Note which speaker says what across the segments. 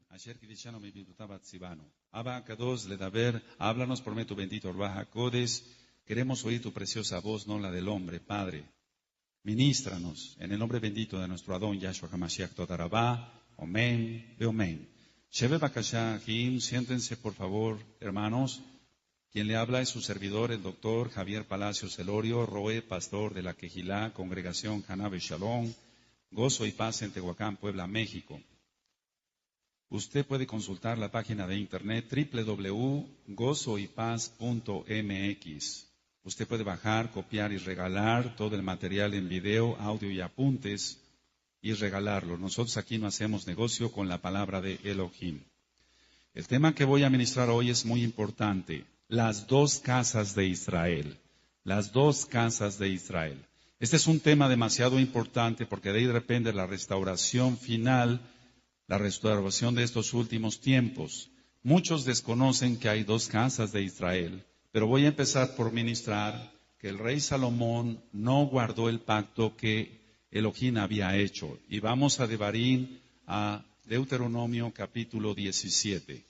Speaker 1: Asher Kidishano mi bibutabat Sibano. Abba Kadosh Ledaber, háblanos por medio de tu bendito Orbaja Codes. Queremos oír tu preciosa voz, no la del hombre, Padre. Ministranos en el nombre bendito de nuestro Adón Yahshua HaMashiach Todarabá. Amén, amén. Shebe Bakasha Jim, siéntense por favor, hermanos. Quien le habla es su servidor, el doctor Javier Palacios Elorio, Roe, pastor de la Quejilá, Congregación Hanabe Shalom, Gozo y Paz en Tehuacán, Puebla, México. Usted puede consultar la página de internet www.gozoypaz.mx. Usted puede bajar, copiar y regalar todo el material en video, audio y apuntes y regalarlo. Nosotros aquí no hacemos negocio con la palabra de Elohim. El tema que voy a ministrar hoy es muy importante. Las dos casas de Israel. Las dos casas de Israel. Este es un tema demasiado importante porque de ahí depende la restauración final, la restauración de estos últimos tiempos. Muchos desconocen que hay dos casas de Israel, pero voy a empezar por ministrar que el rey Salomón no guardó el pacto que Elohim había hecho. Y vamos a Devarim, a Deuteronomio capítulo 17.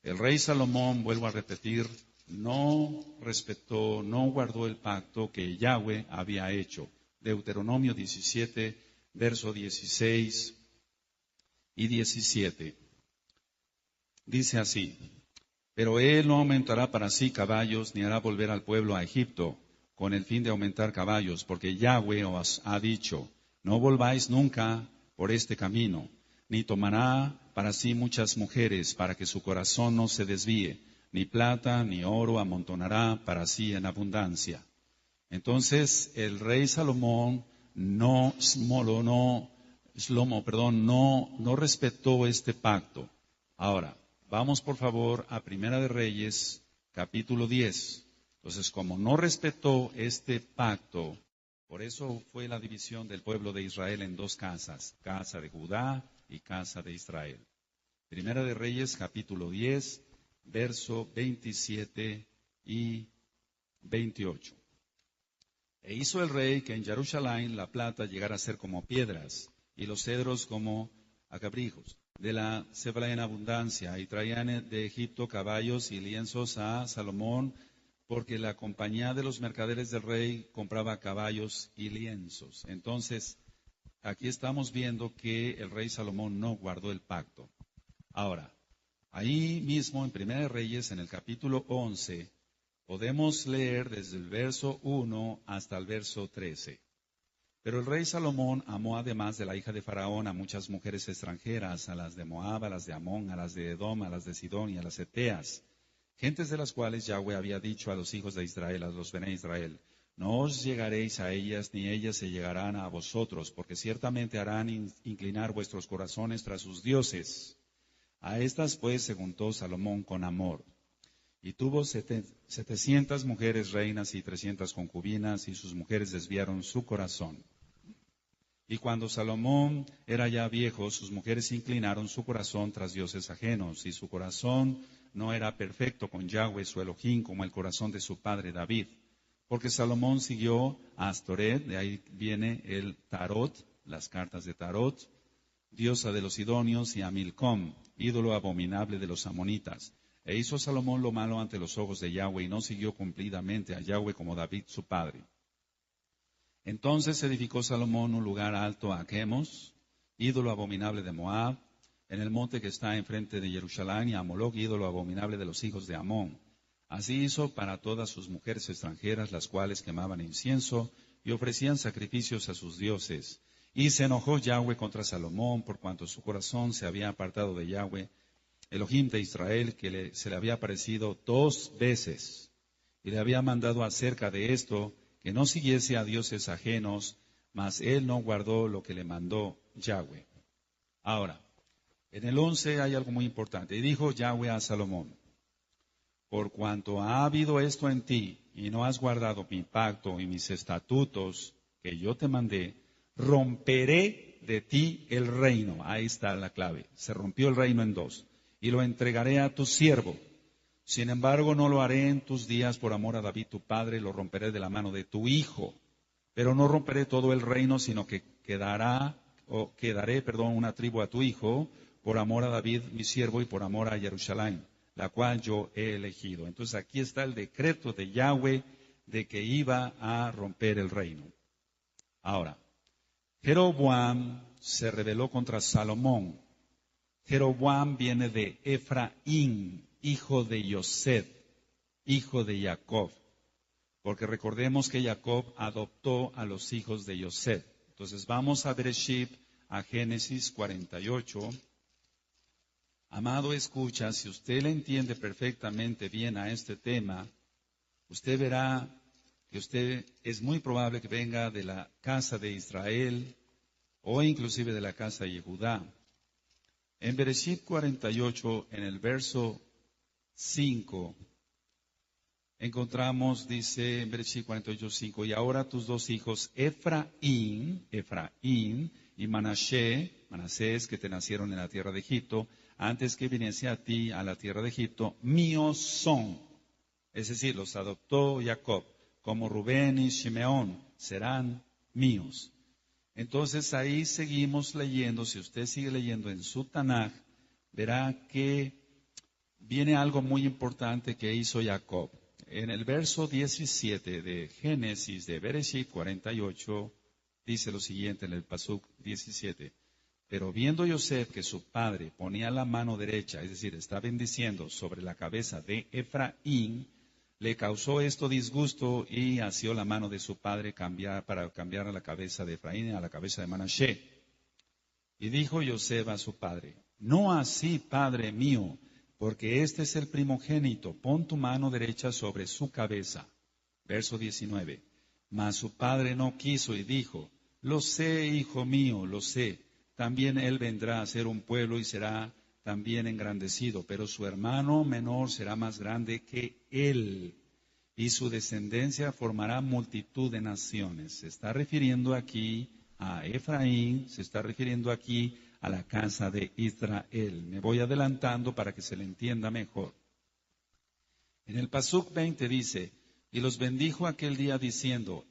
Speaker 1: El rey Salomón, vuelvo a repetir, no respetó, no guardó el pacto que Yahweh había hecho. Deuteronomio 17, verso 16 y 17. Dice así: pero él no aumentará para sí caballos, ni hará volver al pueblo a Egipto, con el fin de aumentar caballos, porque Yahweh os ha dicho, no volváis nunca por este camino, ni tomará para sí muchas mujeres, para que su corazón no se desvíe, ni plata ni oro amontonará para sí en abundancia. Entonces el rey Salomón no respetó este pacto. Ahora, vamos por favor a Primera de Reyes, capítulo 10. Entonces, como no respetó este pacto, por eso fue la división del pueblo de Israel en dos casas, casa de Judá y casa de Israel. Primera de Reyes, capítulo 10, verso 27 y 28. E hizo el rey que en Jerusalén la plata llegara a ser como piedras, y los cedros como acabrijos. De la cebra en abundancia, y traían de Egipto caballos y lienzos a Salomón, porque la compañía de los mercaderes del rey compraba caballos y lienzos. Entonces, aquí estamos viendo que el rey Salomón no guardó el pacto. Ahora, ahí mismo en Primera de Reyes, en el capítulo 11, podemos leer desde el verso 1 hasta el verso 13. Pero el rey Salomón amó además de la hija de Faraón a muchas mujeres extranjeras, a las de Moab, a las de Amón, a las de Edom, a las de Sidón y a las eteas, gentes de las cuales Yahweh había dicho a los hijos de Israel, a los Bené Israel, no os llegaréis a ellas, ni ellas se llegarán a vosotros, porque ciertamente harán inclinar vuestros corazones tras sus dioses. A estas pues se juntó Salomón con amor, y tuvo 700 mujeres reinas y 300 concubinas, y sus mujeres desviaron su corazón. Y cuando Salomón era ya viejo, sus mujeres inclinaron su corazón tras dioses ajenos, y su corazón no era perfecto con Yahweh su Elohim como el corazón de su padre David. Porque Salomón siguió a Astoret, de ahí viene el Tarot, las cartas de Tarot, diosa de los sidonios, y a Milcom, ídolo abominable de los amonitas. E hizo Salomón lo malo ante los ojos de Yahweh, y no siguió cumplidamente a Yahweh como David su padre. Entonces edificó Salomón un lugar alto a Chemos, ídolo abominable de Moab, en el monte que está enfrente de Jerusalén, y a Moloc, ídolo abominable de los hijos de Amón. Así hizo para todas sus mujeres extranjeras, las cuales quemaban incienso y ofrecían sacrificios a sus dioses. Y se enojó Yahweh contra Salomón, por cuanto su corazón se había apartado de Yahweh, Elohim de Israel, que se le había aparecido 2 veces, y le había mandado acerca de esto, que no siguiese a dioses ajenos, mas él no guardó lo que le mandó Yahweh. Ahora, en el 11 hay algo muy importante. Y dijo Yahweh a Salomón, por cuanto ha habido esto en ti, y no has guardado mi pacto y mis estatutos que yo te mandé, romperé de ti el reino. Ahí está la clave. Se rompió el reino en 2. Y lo entregaré a tu siervo. Sin embargo, no lo haré en tus días por amor a David tu padre, lo romperé de la mano de tu hijo. Pero no romperé todo el reino, sino que quedaré una tribu a tu hijo, por amor a David, mi siervo, y por amor a Jerusalén, la cual yo he elegido. Entonces aquí está el decreto de Yahweh de que iba a romper el reino. Ahora, Jeroboam se rebeló contra Salomón. Jeroboam viene de Efraín, hijo de Yosef, hijo de Jacob. Porque recordemos que Jacob adoptó a los hijos de Yosef. Entonces vamos a Bereshit, a Génesis 48. Amado, escucha, si usted le entiende perfectamente bien a este tema, usted verá que usted es muy probable que venga de la casa de Israel o inclusive de la casa de Judá. En Bereshit 48, en el verso 5, encontramos, dice en Bereshit 48, 5, y ahora tus dos hijos, Efraín y Manasés, que te nacieron en la tierra de Egipto, antes que viniese a ti a la tierra de Egipto, míos son. Es decir, los adoptó Jacob, como Rubén y Shimeón, serán míos. Entonces ahí seguimos leyendo, si usted sigue leyendo en su Tanaj, verá que viene algo muy importante que hizo Jacob. En el verso 17 de Génesis de Bereshit 48, dice lo siguiente en el Pasuk 17. Pero viendo Yosef que su padre ponía la mano derecha, es decir, está bendiciendo sobre la cabeza de Efraín, le causó esto disgusto y asió la mano de su padre para cambiar a la cabeza de Efraín a la cabeza de Manasés. Y dijo Yosef a su padre, no así, padre mío, porque este es el primogénito, pon tu mano derecha sobre su cabeza. Verso 19. Mas su padre no quiso y dijo, lo sé, hijo mío, lo sé. También él vendrá a ser un pueblo y será también engrandecido, pero su hermano menor será más grande que él, y su descendencia formará multitud de naciones. Se está refiriendo aquí a Efraín, se está refiriendo aquí a la casa de Israel. Me voy adelantando para que se le entienda mejor. En el Pasuk 20 dice, y los bendijo aquel día diciendo,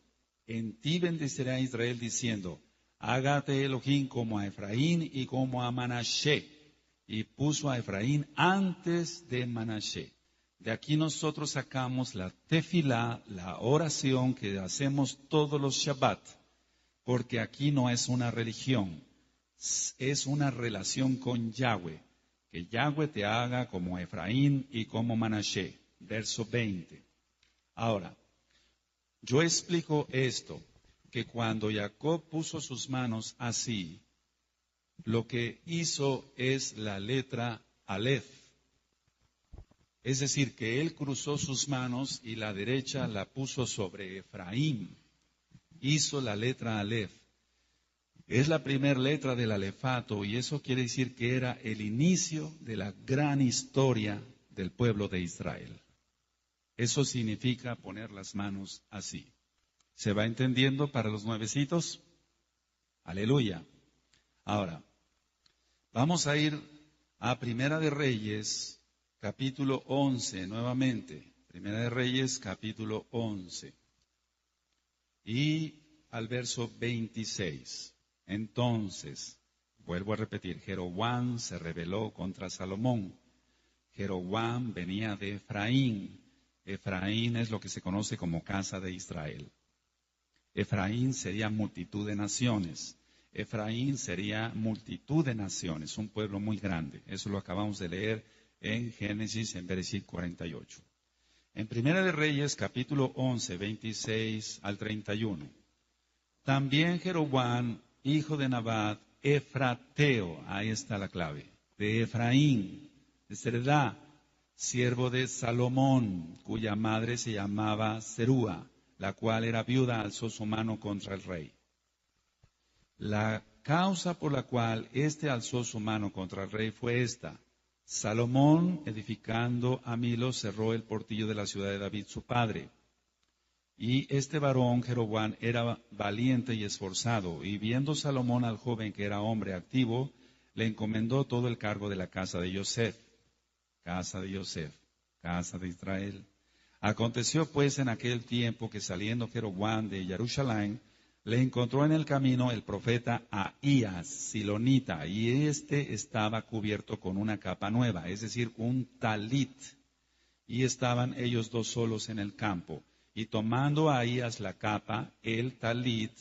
Speaker 1: en ti bendecirá Israel diciendo, hágate Elohim como a Efraín y como a Manasés. Y puso a Efraín antes de Manasés. De aquí nosotros sacamos la tefilá, la oración que hacemos todos los Shabbat, porque aquí no es una religión, es una relación con Yahweh, que Yahweh te haga como Efraín y como Manasés. Verso 20. Ahora, yo explico esto, que cuando Jacob puso sus manos así, lo que hizo es la letra Aleph. Es decir, que él cruzó sus manos y la derecha la puso sobre Efraín. Hizo la letra Aleph. Es la primera letra del alefato y eso quiere decir que era el inicio de la gran historia del pueblo de Israel. Eso significa poner las manos así. ¿Se va entendiendo para los nuevecitos? Aleluya. Ahora, vamos a ir a Primera de Reyes, capítulo 11, nuevamente. Primera de Reyes, capítulo 11. Y al verso 26. Entonces, vuelvo a repetir, Jeroboam se rebeló contra Salomón. Jeroboam venía de Efraín. Efraín es lo que se conoce como casa de Israel. Efraín sería multitud de naciones. Efraín sería multitud de naciones, un pueblo muy grande. Eso lo acabamos de leer en Génesis, en Bereshit 48. En Primera de Reyes, capítulo 11, 26 al 31. También Jeroboam, hijo de Nabat, Efrateo, ahí está la clave, de Efraín, de Sereda, siervo de Salomón, cuya madre se llamaba Serúa, la cual era viuda, alzó su mano contra el rey. La causa por la cual éste alzó su mano contra el rey fue esta. Salomón, edificando a Milo, cerró el portillo de la ciudad de David, su padre. Y este varón, Jeroboam, era valiente y esforzado, y viendo Salomón al joven que era hombre activo, le encomendó todo el cargo de la casa de Yosef. Casa de Yosef, casa de Israel. Aconteció pues en aquel tiempo que saliendo Jeroboam de Jerusalén, le encontró en el camino el profeta Ahías, silonita, y estaba cubierto con una capa nueva, es decir, un talit. Y estaban ellos dos solos en el campo. Y tomando a Ahías la capa, el talit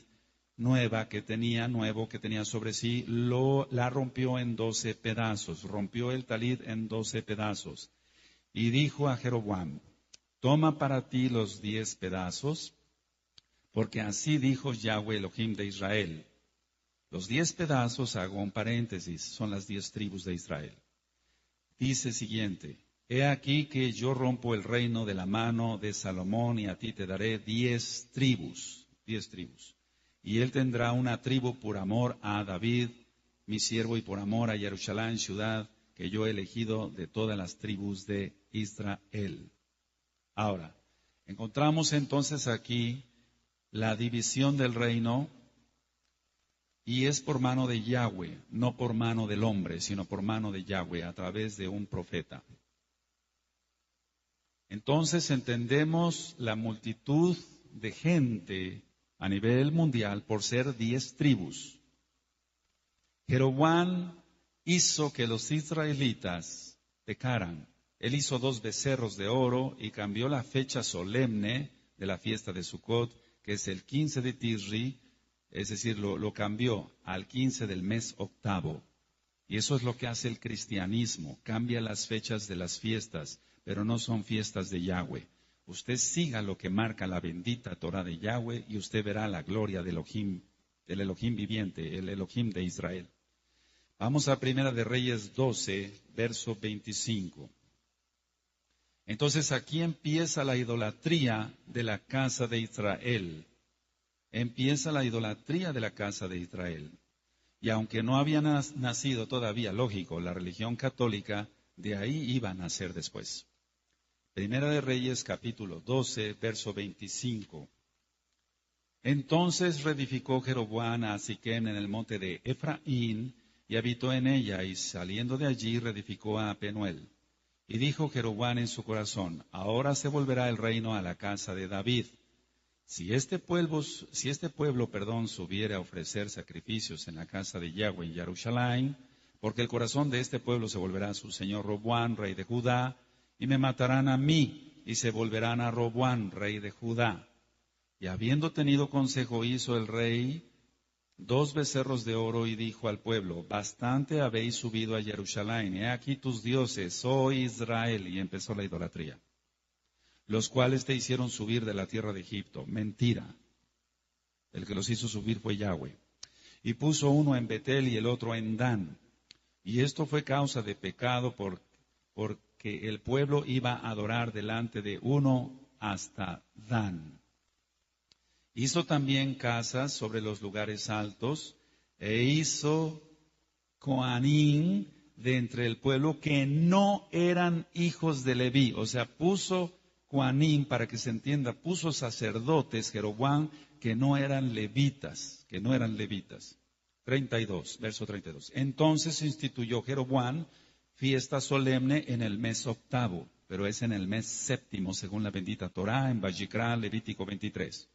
Speaker 1: nuevo que tenía sobre sí, la rompió en 12 pedazos. Rompió el talit en 12 pedazos. Y dijo a Jeroboam, toma para ti los 10 pedazos, porque así dijo Yahweh Elohim de Israel. Los 10 pedazos, hago un paréntesis, son las 10 tribus de Israel. Dice siguiente, he aquí que yo rompo el reino de la mano de Salomón y a ti te daré 10 tribus, 10 tribus. Y él tendrá una tribu por amor a David, mi siervo, y por amor a Jerusalén, ciudad que yo he elegido de todas las tribus de Israel. Ahora, encontramos entonces aquí la división del reino, y es por mano de Yahweh, no por mano del hombre, sino por mano de Yahweh, a través de un profeta. Entonces entendemos la multitud de gente a nivel mundial por ser 10 tribus. Jeroboam hizo que los israelitas pecaran. Él hizo 2 becerros de oro y cambió la fecha solemne de la fiesta de Sucot, que es el 15 de Tisri, es decir, lo cambió al 15 del mes octavo. Y eso es lo que hace el cristianismo, cambia las fechas de las fiestas, pero no son fiestas de Yahweh. Usted siga lo que marca la bendita Torah de Yahweh y usted verá la gloria del Elohim viviente, el Elohim de Israel. Vamos a Primera de Reyes 12, verso 25. Entonces aquí empieza la idolatría de la casa de Israel. Empieza la idolatría de la casa de Israel. Y aunque no había nacido todavía, lógico, la religión católica, de ahí iba a nacer después. Primera de Reyes, capítulo 12, verso 25. Entonces reedificó Jeroboam a Siquem en el monte de Efraín, y habitó en ella, y saliendo de allí reedificó a Penuel. Y dijo Jeroboam en su corazón, ahora se volverá el reino a la casa de David. Si este pueblo, subiera a ofrecer sacrificios en la casa de Yahweh en Jerusalén, porque el corazón de este pueblo se volverá a su señor Roboam, rey de Judá, y me matarán a mí, y se volverán a Roboam, rey de Judá. Y habiendo tenido consejo, hizo el rey 2 becerros de oro, y dijo al pueblo, bastante habéis subido a Jerusalén, he aquí tus dioses, oh Israel, y empezó la idolatría. Los cuales te hicieron subir de la tierra de Egipto. Mentira. El que los hizo subir fue Yahweh. Y puso uno en Betel y el otro en Dan. Y esto fue causa de pecado porque el pueblo iba a adorar delante de uno hasta Dan. Hizo también casas sobre los lugares altos e hizo coanín de entre el pueblo que no eran hijos de Leví. O sea, puso Juanín, para que se entienda, puso sacerdotes, Jeroboam, que no eran levitas. 32, verso 32. Entonces instituyó Jeroboam fiesta solemne en el mes octavo, pero es en el mes séptimo, según la bendita Torá, en Vayikra, Levítico 23.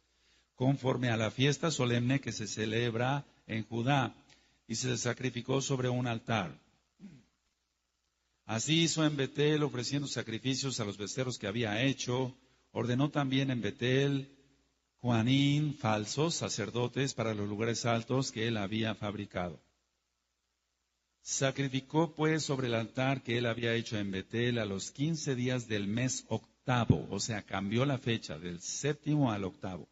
Speaker 1: Conforme a la fiesta solemne que se celebra en Judá, y se sacrificó sobre un altar. Así hizo en Betel, ofreciendo sacrificios a los becerros que había hecho. Ordenó también en Betel Juanín, falsos sacerdotes para los lugares altos que él había fabricado. Sacrificó pues sobre el altar que él había hecho en Betel a los 15 días del mes octavo, o sea, cambió la fecha del séptimo al octavo,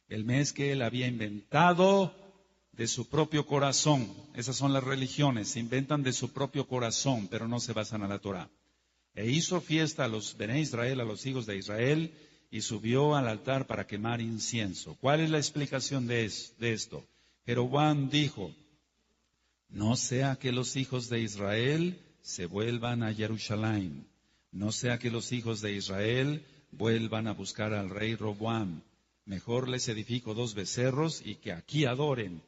Speaker 1: el mes que él había inventado de su propio corazón. Esas son las religiones, se inventan de su propio corazón, pero no se basan a la Torá. E hizo fiesta a los Bené Israel, a los hijos de Israel, y subió al altar para quemar incienso. ¿Cuál es la explicación de esto? Jeroboam dijo, no sea que los hijos de Israel se vuelvan a Jerusalén, no sea que los hijos de Israel vuelvan a buscar al rey Roboam. Mejor les edifico 2 becerros y que aquí adoren.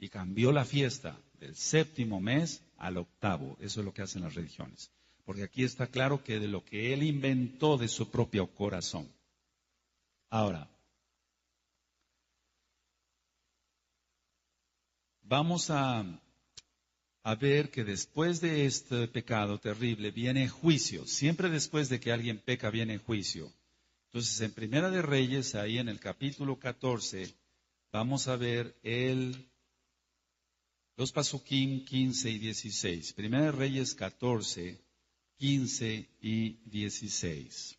Speaker 1: Y cambió la fiesta del séptimo mes al octavo. Eso es lo que hacen las religiones. Porque aquí está claro que de lo que él inventó de su propio corazón. Ahora, vamos a ver que después de este pecado terrible viene juicio. Siempre después de que alguien peca viene juicio. Entonces, en Primera de Reyes, ahí en el capítulo 14, vamos a ver los pasuquín 15 y 16. Primera de Reyes 14, 15 y 16.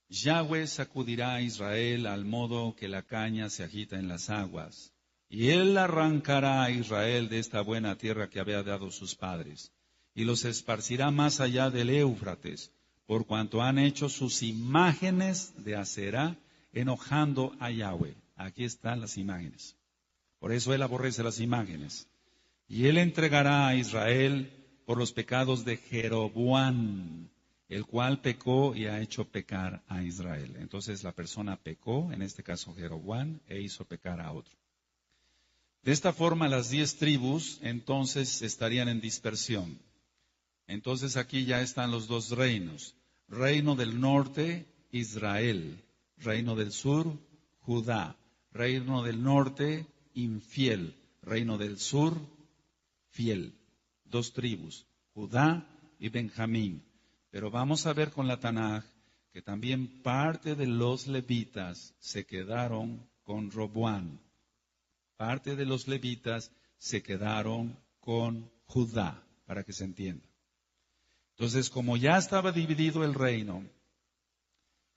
Speaker 1: Yahweh sacudirá a Israel al modo que la caña se agita en las aguas, y él arrancará a Israel de esta buena tierra que había dado sus padres, y los esparcirá más allá del Éufrates, por cuanto han hecho sus imágenes de Aserá, enojando a Yahweh. Aquí están las imágenes. Por eso él aborrece las imágenes. Y él entregará a Israel por los pecados de Jeroboam, el cual pecó y ha hecho pecar a Israel. Entonces la persona pecó, en este caso Jeroboam, e hizo pecar a otro. De esta forma las 10 tribus entonces estarían en dispersión. Entonces aquí ya están los dos reinos. Reino del norte, Israel. Reino del sur, Judá. Reino del norte, infiel. Reino del sur, fiel. 2 tribus, Judá y Benjamín. Pero vamos a ver con la Tanaj que también parte de los levitas se quedaron con Roboam. Parte de los levitas se quedaron con Judá, para que se entienda. Entonces, como ya estaba dividido el reino,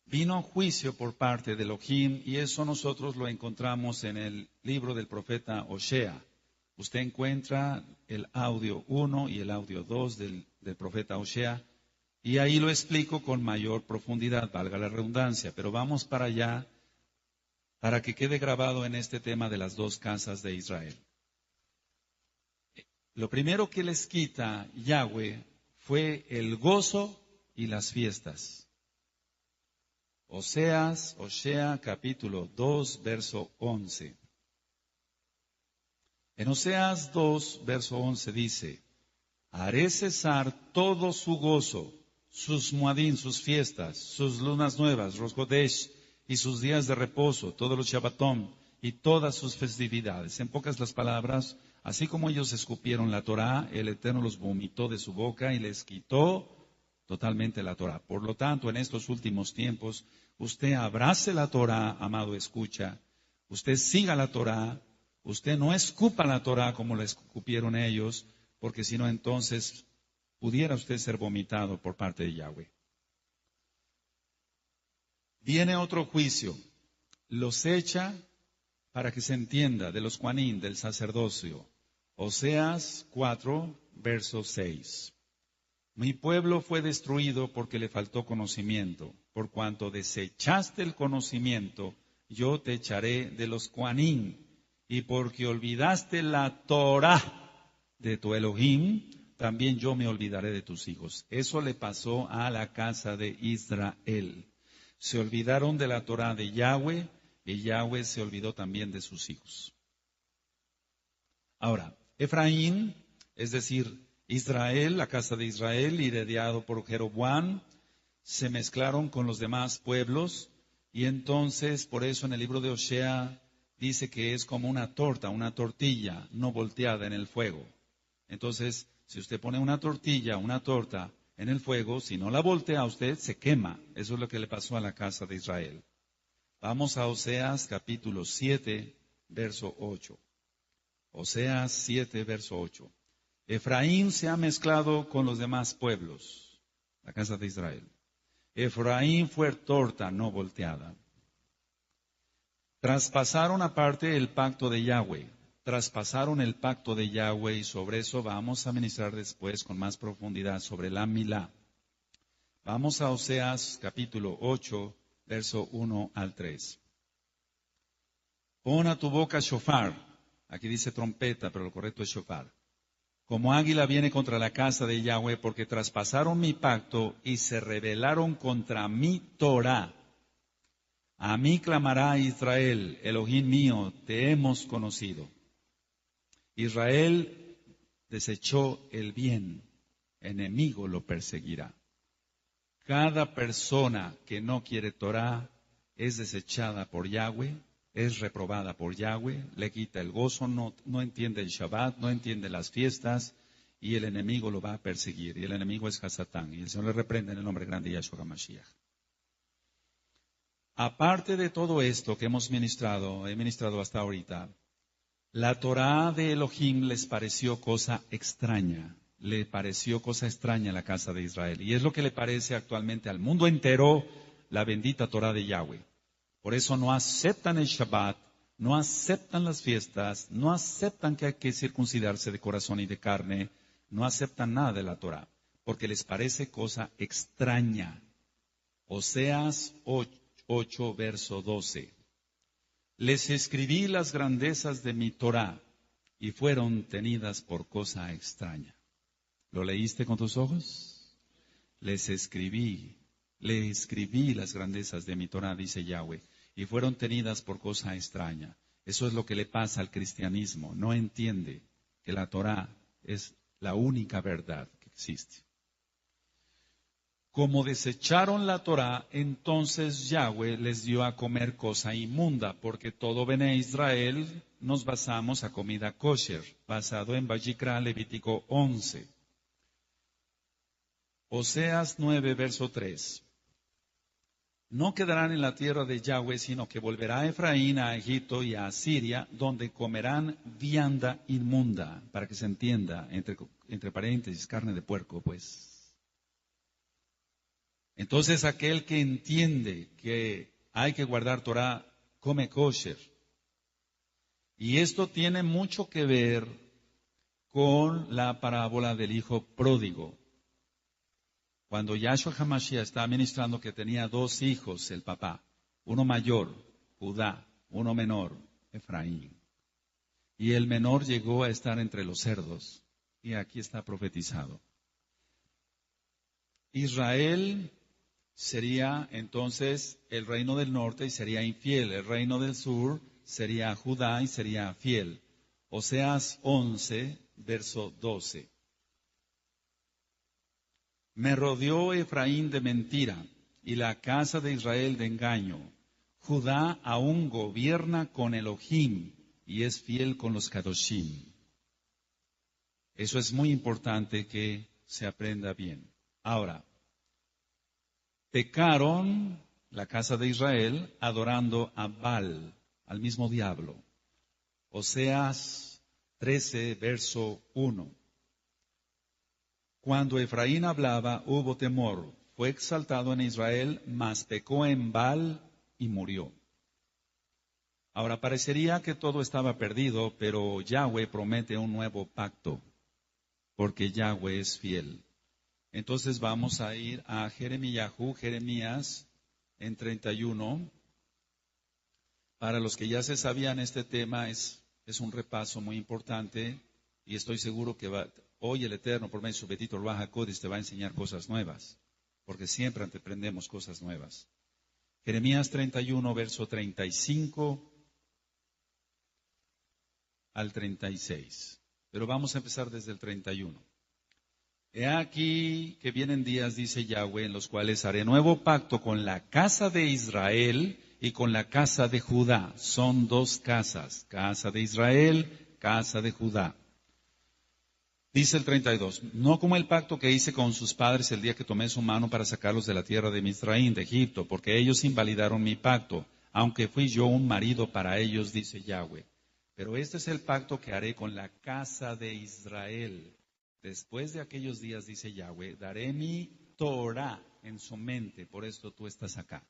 Speaker 1: vino juicio por parte de Elohim, y eso nosotros lo encontramos en el libro del profeta Osea. Usted encuentra el audio 1 y el audio 2 del profeta Osea, y ahí lo explico con mayor profundidad, valga la redundancia, pero vamos para allá para que quede grabado en este tema de las 2 casas de Israel. Lo primero que les quita Yahweh fue el gozo y las fiestas. Osea capítulo 2, verso 11. En Oseas 2, verso 11 dice: haré cesar todo su gozo, sus muadín, sus fiestas, sus lunas nuevas, Rosh Chodesh, y sus días de reposo, todos los Shabbatón, y todas sus festividades. En pocas las palabras, así como ellos escupieron la Torá, el Eterno los vomitó de su boca y les quitó totalmente la Torá. Por lo tanto, en estos últimos tiempos, usted abrace la Torá, amado escucha, usted siga la Torá, usted no escupa la Torá como la escupieron ellos, porque si no, entonces pudiera usted ser vomitado por parte de Yahweh. Viene otro juicio, los echa para que se entienda de los Juanín, del sacerdocio. Oseas 4, verso 6. Mi pueblo fue destruido porque le faltó conocimiento. Por cuanto desechaste el conocimiento, yo te echaré de los Juanín. Y porque olvidaste la Torá de tu Elohim, también yo me olvidaré de tus hijos. Eso le pasó a la casa de Israel. Se olvidaron de la Torá de Yahweh, y Yahweh se olvidó también de sus hijos. Ahora, Efraín, es decir, Israel, la casa de Israel, liderado por Jeroboam, se mezclaron con los demás pueblos, y entonces, por eso en el libro de Osea dice que es como una tortilla, no volteada en el fuego. Entonces, si usted pone una torta en el fuego, si no la voltea usted, se quema. Eso es lo que le pasó a la casa de Israel. Vamos a Oseas capítulo 7, verso 8. Oseas 7, verso 8. Efraín se ha mezclado con los demás pueblos, la casa de Israel. Efraín fue torta, no volteada. Traspasaron aparte el pacto de Yahweh. Traspasaron el pacto de Yahweh, y sobre eso vamos a ministrar después con más profundidad sobre la Milá. Vamos a Oseas capítulo 8, verso 1 al 3. Pon a tu boca shofar. Aquí dice trompeta, pero lo correcto es shofar. Como águila viene contra la casa de Yahweh, porque traspasaron mi pacto y se rebelaron contra mi Torá. A mí clamará Israel, Elohim mío, te hemos conocido. Israel desechó el bien, enemigo lo perseguirá. Cada persona que no quiere Torá es desechada por Yahweh es reprobada por Yahweh, le quita el gozo, no entiende el Shabbat, no entiende las fiestas, y el enemigo lo va a perseguir. Y el enemigo es Hasatán, y el Señor le reprende en el nombre grande de Yahshua HaMashiach. Aparte de todo esto que he ministrado hasta ahorita, la Torá de Elohim les pareció cosa extraña. Le pareció cosa extraña a la casa de Israel. Y es lo que le parece actualmente al mundo entero la bendita Torá de Yahweh. Por eso no aceptan el Shabbat, no aceptan las fiestas, no aceptan que hay que circuncidarse de corazón y de carne, no aceptan nada de la Torá, porque les parece cosa extraña. Oseas 8, verso 12. Les escribí las grandezas de mi Torá y fueron tenidas por cosa extraña. ¿Lo leíste con tus ojos? Le escribí las grandezas de mi Torá, dice Yahweh, y fueron tenidas por cosa extraña. Eso es lo que le pasa al cristianismo. No entiende que la Torá es la única verdad que existe. Como desecharon la Torá, entonces Yahweh les dio a comer cosa inmunda, porque todo Bene Israel nos basamos a comida kosher, basado en Vayikra, Levítico 11. Oseas 9, verso 3. No quedarán en la tierra de Yahweh, sino que volverá Efraín a Egipto y a Asiria, donde comerán vianda inmunda, para que se entienda, entre paréntesis, carne de puerco, pues. Entonces aquel que entiende que hay que guardar Torah, come kosher. Y esto tiene mucho que ver con la parábola del hijo pródigo. Cuando Yahshua HaMashiach estaba ministrando que tenía 2 hijos, el papá, uno mayor, Judá, uno menor, Efraín. Y el menor llegó a estar entre los cerdos. Y aquí está profetizado. Israel sería entonces el reino del norte y sería infiel. El reino del sur sería Judá y sería fiel. Oseas 11, verso 12. Me rodeó Efraín de mentira y la casa de Israel de engaño. Judá aún gobierna con Elohim y es fiel con los Kadoshim. Eso es muy importante que se aprenda bien. Ahora, pecaron la casa de Israel adorando a Baal, al mismo diablo. Oseas 13, verso 1. Cuando Efraín hablaba, hubo temor. Fue exaltado en Israel, mas pecó en Baal y murió. Ahora, parecería que todo estaba perdido, pero Yahweh promete un nuevo pacto, porque Yahweh es fiel. Entonces vamos a ir a Jeremías en 31. Para los que ya se sabían este tema, es un repaso muy importante y estoy seguro que hoy el Eterno, por medio de su bendito Ruach HaKodesh, te va a enseñar cosas nuevas, porque siempre aprendemos cosas nuevas. Jeremías 31, verso 35 al 36. Pero vamos a empezar desde el 31. He aquí que vienen días, dice Yahweh, en los cuales haré nuevo pacto con la casa de Israel y con la casa de Judá. Son 2 casas, casa de Israel, casa de Judá. Dice el 32, no como el pacto que hice con sus padres el día que tomé su mano para sacarlos de la tierra de Misraín, de Egipto, porque ellos invalidaron mi pacto, aunque fui yo un marido para ellos, dice Yahweh. Pero este es el pacto que haré con la casa de Israel. Después de aquellos días, dice Yahweh, daré mi Torah en su mente, por esto tú estás acá.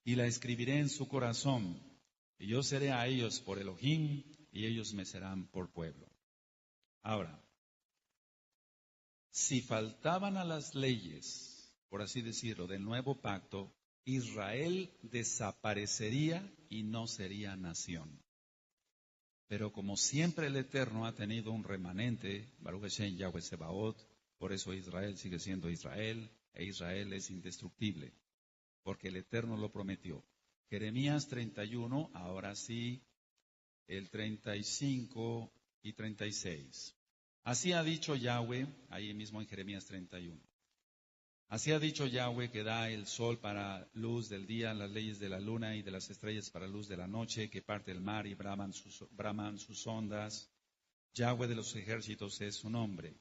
Speaker 1: Y la escribiré en su corazón, y yo seré a ellos por Elohim, y ellos me serán por pueblo. Ahora, si faltaban a las leyes, por así decirlo, del nuevo pacto, Israel desaparecería y no sería nación. Pero como siempre el Eterno ha tenido un remanente, Baruch Hashem Yahweh Sebaot, por eso Israel sigue siendo Israel, e Israel es indestructible, porque el Eterno lo prometió. Jeremías 31, ahora sí, el 35 y 36. Así ha dicho Yahweh, ahí mismo en Jeremías 31. Así ha dicho Yahweh, que da el sol para luz del día, las leyes de la luna y de las estrellas para luz de la noche, que parte el mar y braman sus ondas. Yahweh de los ejércitos es su nombre.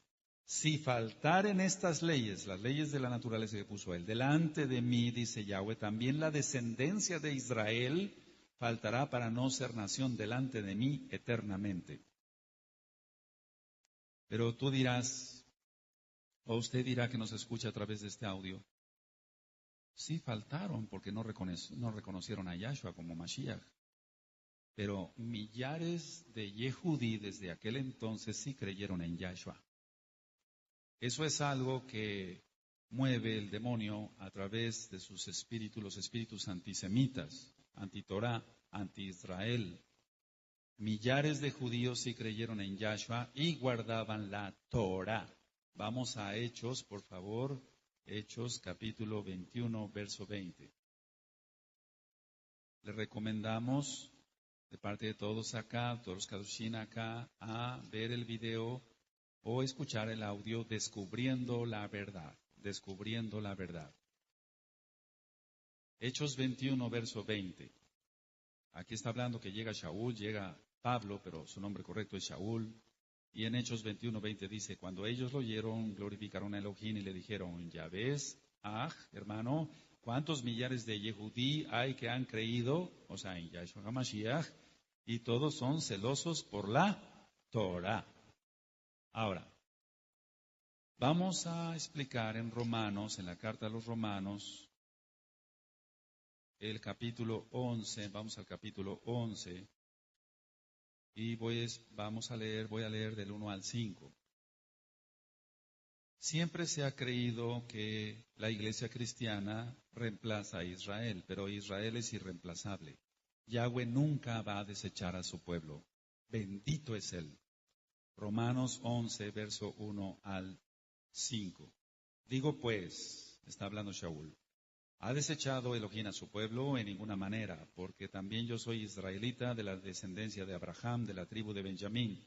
Speaker 1: Si faltaren estas leyes, las leyes de la naturaleza que puso él, delante de mí, dice Yahweh, también la descendencia de Israel faltará para no ser nación delante de mí eternamente. Pero tú dirás, o usted dirá que nos escucha a través de este audio, sí faltaron porque no reconocieron a Yahshua como Mashiach. Pero millares de Yehudí desde aquel entonces sí creyeron en Yahshua. Eso es algo que mueve el demonio a través de sus espíritus, los espíritus antisemitas, anti-Torah, anti-Israel. Millares de judíos sí creyeron en Yahshua y guardaban la Torah. Vamos a Hechos, por favor. Hechos capítulo 21, verso 20. Le recomendamos, de parte de todos acá, todos los Kadushin acá, a ver el video o escuchar el audio Descubriendo la Verdad. Descubriendo la Verdad. Hechos 21, verso 20. Aquí está hablando que llega Shaul, llega Pablo, pero su nombre correcto es Shaul. Y en Hechos 21, 20 dice, cuando ellos lo oyeron, glorificaron a Elohim y le dijeron, ya ves, hermano, ¿cuántos millares de Yehudí hay que han creído? O sea, en Yahshua HaMashiach, y todos son celosos por la Torah. Ahora, vamos a explicar en Romanos, en la carta a los Romanos, el capítulo 11, vamos al capítulo 11, y voy a leer del 1 al 5. Siempre se ha creído que la iglesia cristiana reemplaza a Israel, pero Israel es irreemplazable. Yahweh nunca va a desechar a su pueblo. Bendito es Él. Romanos 11, verso 1 al 5. Digo pues, está hablando Shaul, ¿ha desechado Elohim a su pueblo? En ninguna manera, porque también yo soy israelita de la descendencia de Abraham, de la tribu de Benjamín.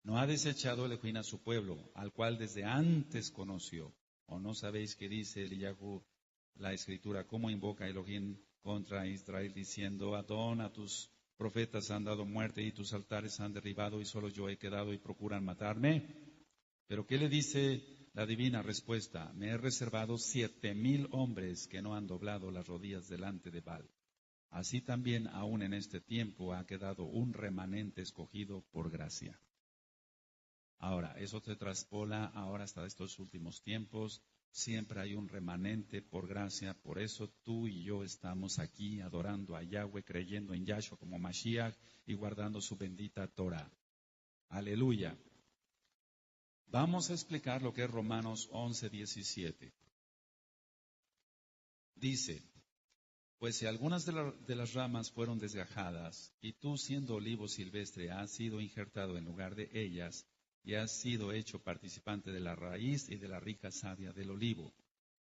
Speaker 1: No ha desechado Elohim a su pueblo, al cual desde antes conoció. ¿O no sabéis qué dice Eliyahu, la escritura, cómo invoca Elohim contra Israel, diciendo, Adón, a tus profetas han dado muerte y tus altares han derribado y solo yo he quedado y procuran matarme? Pero ¿qué le dice la divina respuesta? Me he reservado 7,000 hombres que no han doblado las rodillas delante de Baal. Así también aún en este tiempo ha quedado un remanente escogido por gracia. Ahora, eso se traspola ahora hasta estos últimos tiempos. Siempre hay un remanente por gracia. Por eso tú y yo estamos aquí adorando a Yahweh, creyendo en Yahshua como Mashiach y guardando su bendita Torah. Aleluya. Vamos a explicar lo que es Romanos 11, 17. Dice, pues si algunas de las ramas fueron desgajadas, y tú siendo olivo silvestre has sido injertado en lugar de ellas, y has sido hecho participante de la raíz y de la rica savia del olivo.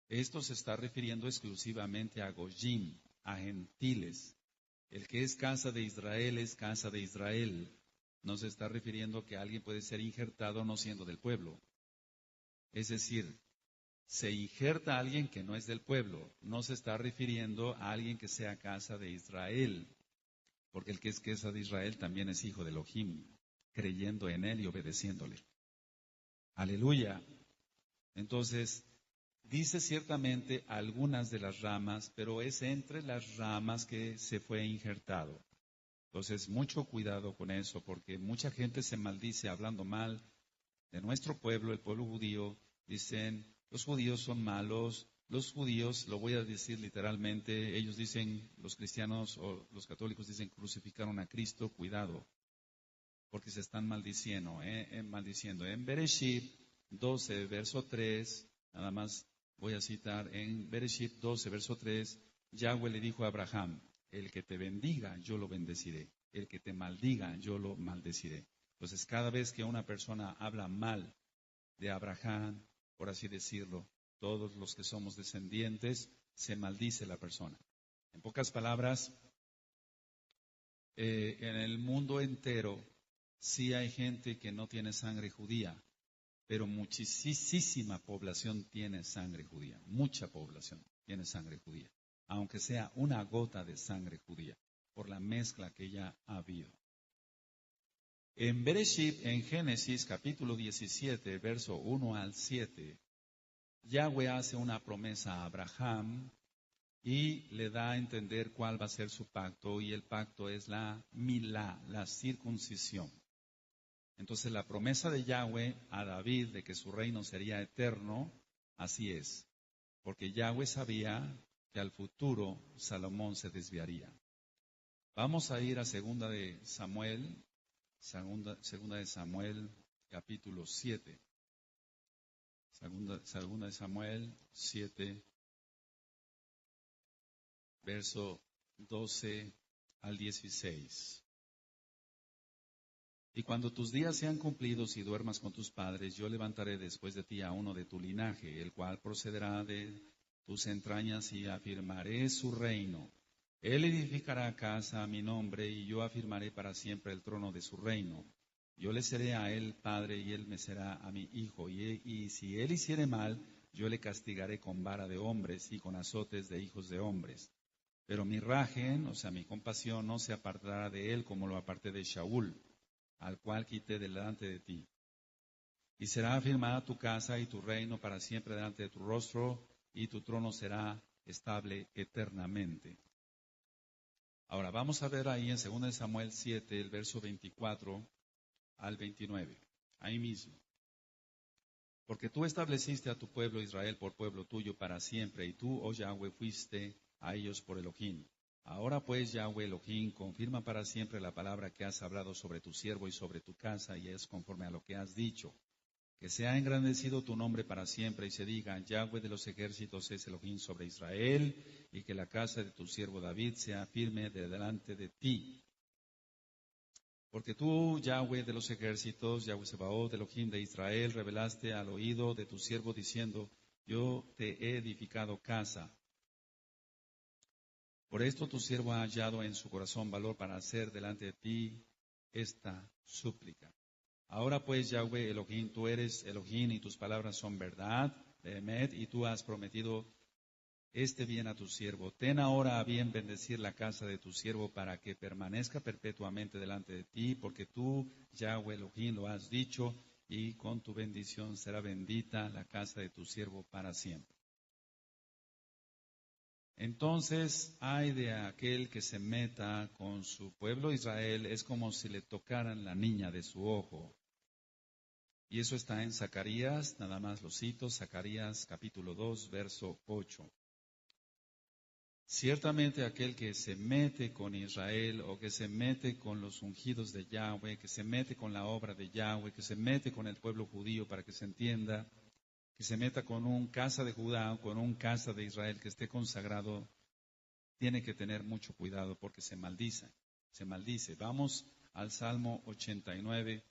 Speaker 1: Esto se está refiriendo exclusivamente a Goyim, a gentiles. El que es casa de Israel es casa de Israel. No se está refiriendo que alguien puede ser injertado no siendo del pueblo. Es decir, se injerta a alguien que no es del pueblo. No se está refiriendo a alguien que sea casa de Israel. Porque el que es casa de Israel también es hijo de Elohim, creyendo en él y obedeciéndole. Aleluya. Entonces, dice ciertamente algunas de las ramas, pero es entre las ramas que se fue injertado. Entonces, mucho cuidado con eso, porque mucha gente se maldice hablando mal de nuestro pueblo, el pueblo judío. Dicen, los judíos son malos, los judíos, lo voy a decir literalmente, ellos dicen, los cristianos o los católicos dicen, crucificaron a Cristo, cuidado, porque se están maldiciendo. En Bereshit 12, verso 3, nada más voy a citar, en Bereshit 12, verso 3, Yahweh le dijo a Abraham, el que te bendiga, yo lo bendeciré, el que te maldiga, yo lo maldeciré. Entonces, cada vez que una persona habla mal de Abraham, por así decirlo, todos los que somos descendientes, se maldice la persona. En pocas palabras, en el mundo entero, sí hay gente que no tiene sangre judía, pero muchísima población tiene sangre judía, mucha población tiene sangre judía, aunque sea una gota de sangre judía, por la mezcla que ya ha habido. En Bereshit, en Génesis capítulo 17, verso 1 al 7, Yahweh hace una promesa a Abraham y le da a entender cuál va a ser su pacto, y el pacto es la milá, la circuncisión. Entonces la promesa de Yahweh a David de que su reino sería eterno, así es, porque Yahweh sabía que al futuro Salomón se desviaría. Vamos a ir a segunda de Samuel capítulo 7. Segunda de Samuel 7, verso 12 al 16. Y cuando tus días sean cumplidos y duermas con tus padres, yo levantaré después de ti a uno de tu linaje, el cual procederá de tus entrañas, y afirmaré su reino. Él edificará casa a mi nombre, y yo afirmaré para siempre el trono de su reino. Yo le seré a él padre, y él me será a mi hijo. Y si él hiciere mal, yo le castigaré con vara de hombres y con azotes de hijos de hombres. Pero mi rajen, o sea, mi compasión, no se apartará de él como lo aparté de Shaul, al cual quité delante de ti. Y será afirmada tu casa y tu reino para siempre delante de tu rostro, y tu trono será estable eternamente. Ahora vamos a ver ahí en 2 Samuel 7, el verso 24 al 29, ahí mismo. Porque tú estableciste a tu pueblo Israel por pueblo tuyo para siempre, y tú, oh Yahweh, fuiste a ellos por Elohim. Ahora pues, Yahweh Elohim, confirma para siempre la palabra que has hablado sobre tu siervo y sobre tu casa, y es conforme a lo que has dicho. Que sea engrandecido tu nombre para siempre, y se diga, Yahweh de los ejércitos es Elohim sobre Israel, y que la casa de tu siervo David sea firme de delante de ti. Porque tú, Yahweh de los ejércitos, Yahweh Sebaot, Elohim de Israel, revelaste al oído de tu siervo diciendo, yo te he edificado casa. Por esto tu siervo ha hallado en su corazón valor para hacer delante de ti esta súplica. Ahora pues, Yahweh Elohim, tú eres Elohim y tus palabras son verdad, Behemet, y tú has prometido este bien a tu siervo. Ten ahora a bien bendecir la casa de tu siervo para que permanezca perpetuamente delante de ti, porque tú, Yahweh Elohim, lo has dicho, y con tu bendición será bendita la casa de tu siervo para siempre. Entonces, ay de aquel que se meta con su pueblo Israel, es como si le tocaran la niña de su ojo. Y eso está en Zacarías, nada más lo cito, Zacarías capítulo 2, verso 8. Ciertamente aquel que se mete con Israel, o que se mete con los ungidos de Yahweh, que se mete con la obra de Yahweh, que se mete con el pueblo judío, para que se entienda, que se meta con un casa de Judá o con un casa de Israel que esté consagrado, tiene que tener mucho cuidado porque se maldice, se maldice. Vamos al Salmo 89,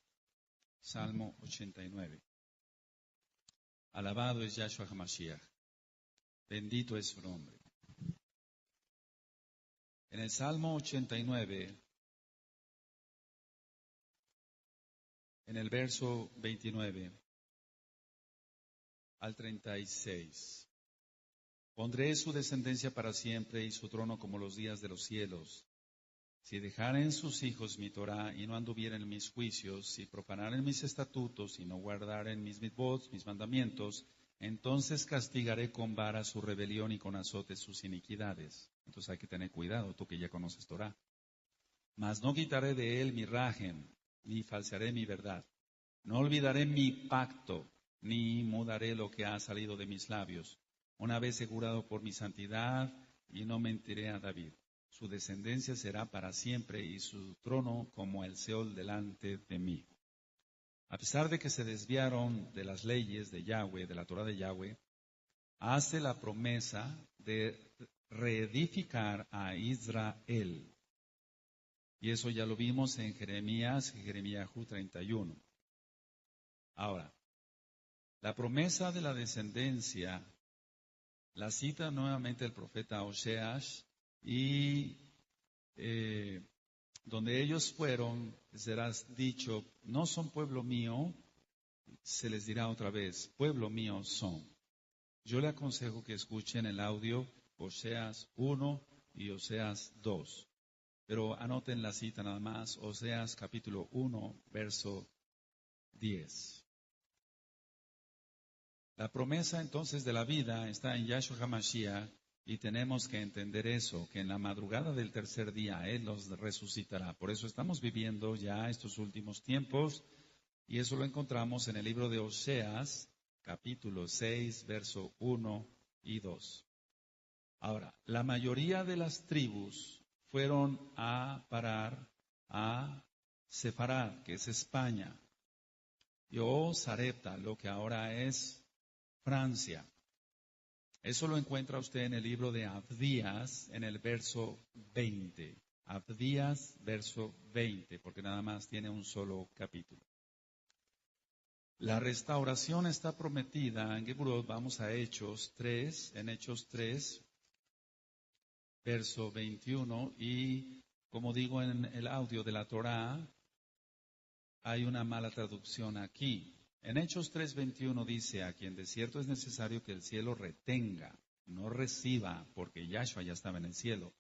Speaker 1: Salmo 89. Alabado es Yahshua HaMashiach, bendito es su nombre. En el Salmo 89, en el verso 29 al 36, pondré su descendencia para siempre y su trono como los días de los cielos. Si dejaren sus hijos mi Torah y no anduvieren en mis juicios, si profanaren mis estatutos y no guardaren mis mitzvot, mis mandamientos, entonces castigaré con vara su rebelión y con azotes sus iniquidades. Entonces hay que tener cuidado, tú que ya conoces Torah. Mas no quitaré de él mi rajem, ni falsearé mi verdad. No olvidaré mi pacto, ni mudaré lo que ha salido de mis labios. Una vez he jurado por mi santidad, y no mentiré a David. Su descendencia será para siempre, y su trono como el Seol delante de mí. A pesar de que se desviaron de las leyes de Yahweh, de la Torah de Yahweh, hace la promesa de reedificar a Israel. Y eso ya lo vimos en Jeremías 31. Ahora, la promesa de la descendencia la cita nuevamente el profeta Oseas, y donde ellos fueron, serás dicho, no son pueblo mío, se les dirá otra vez, pueblo mío son. Yo le aconsejo que escuchen el audio Oseas 1 y Oseas 2. Pero anoten la cita nada más, Oseas capítulo 1, verso 10. La promesa entonces de la vida está en Yahshua HaMashiach y tenemos que entender eso, que en la madrugada del tercer día Él los resucitará. Por eso estamos viviendo ya estos últimos tiempos y eso lo encontramos en el libro de Oseas, capítulo 6, verso 1 y 2. Ahora, la mayoría de las tribus fueron a parar a Sefarad, que es España, y Sarepta, lo que ahora es Francia. Eso lo encuentra usted en el libro de Abdías, en el verso 20. Abdías, verso 20, porque nada más tiene un solo capítulo. La restauración está prometida en Geburot. Vamos a Hechos 3, en Hechos 3, verso 21, y como digo en el audio de la Torá, hay una mala traducción aquí. En Hechos 3:21 dice, a quien de cierto es necesario que el cielo retenga, no reciba, porque Yahshua ya estaba en el cielo.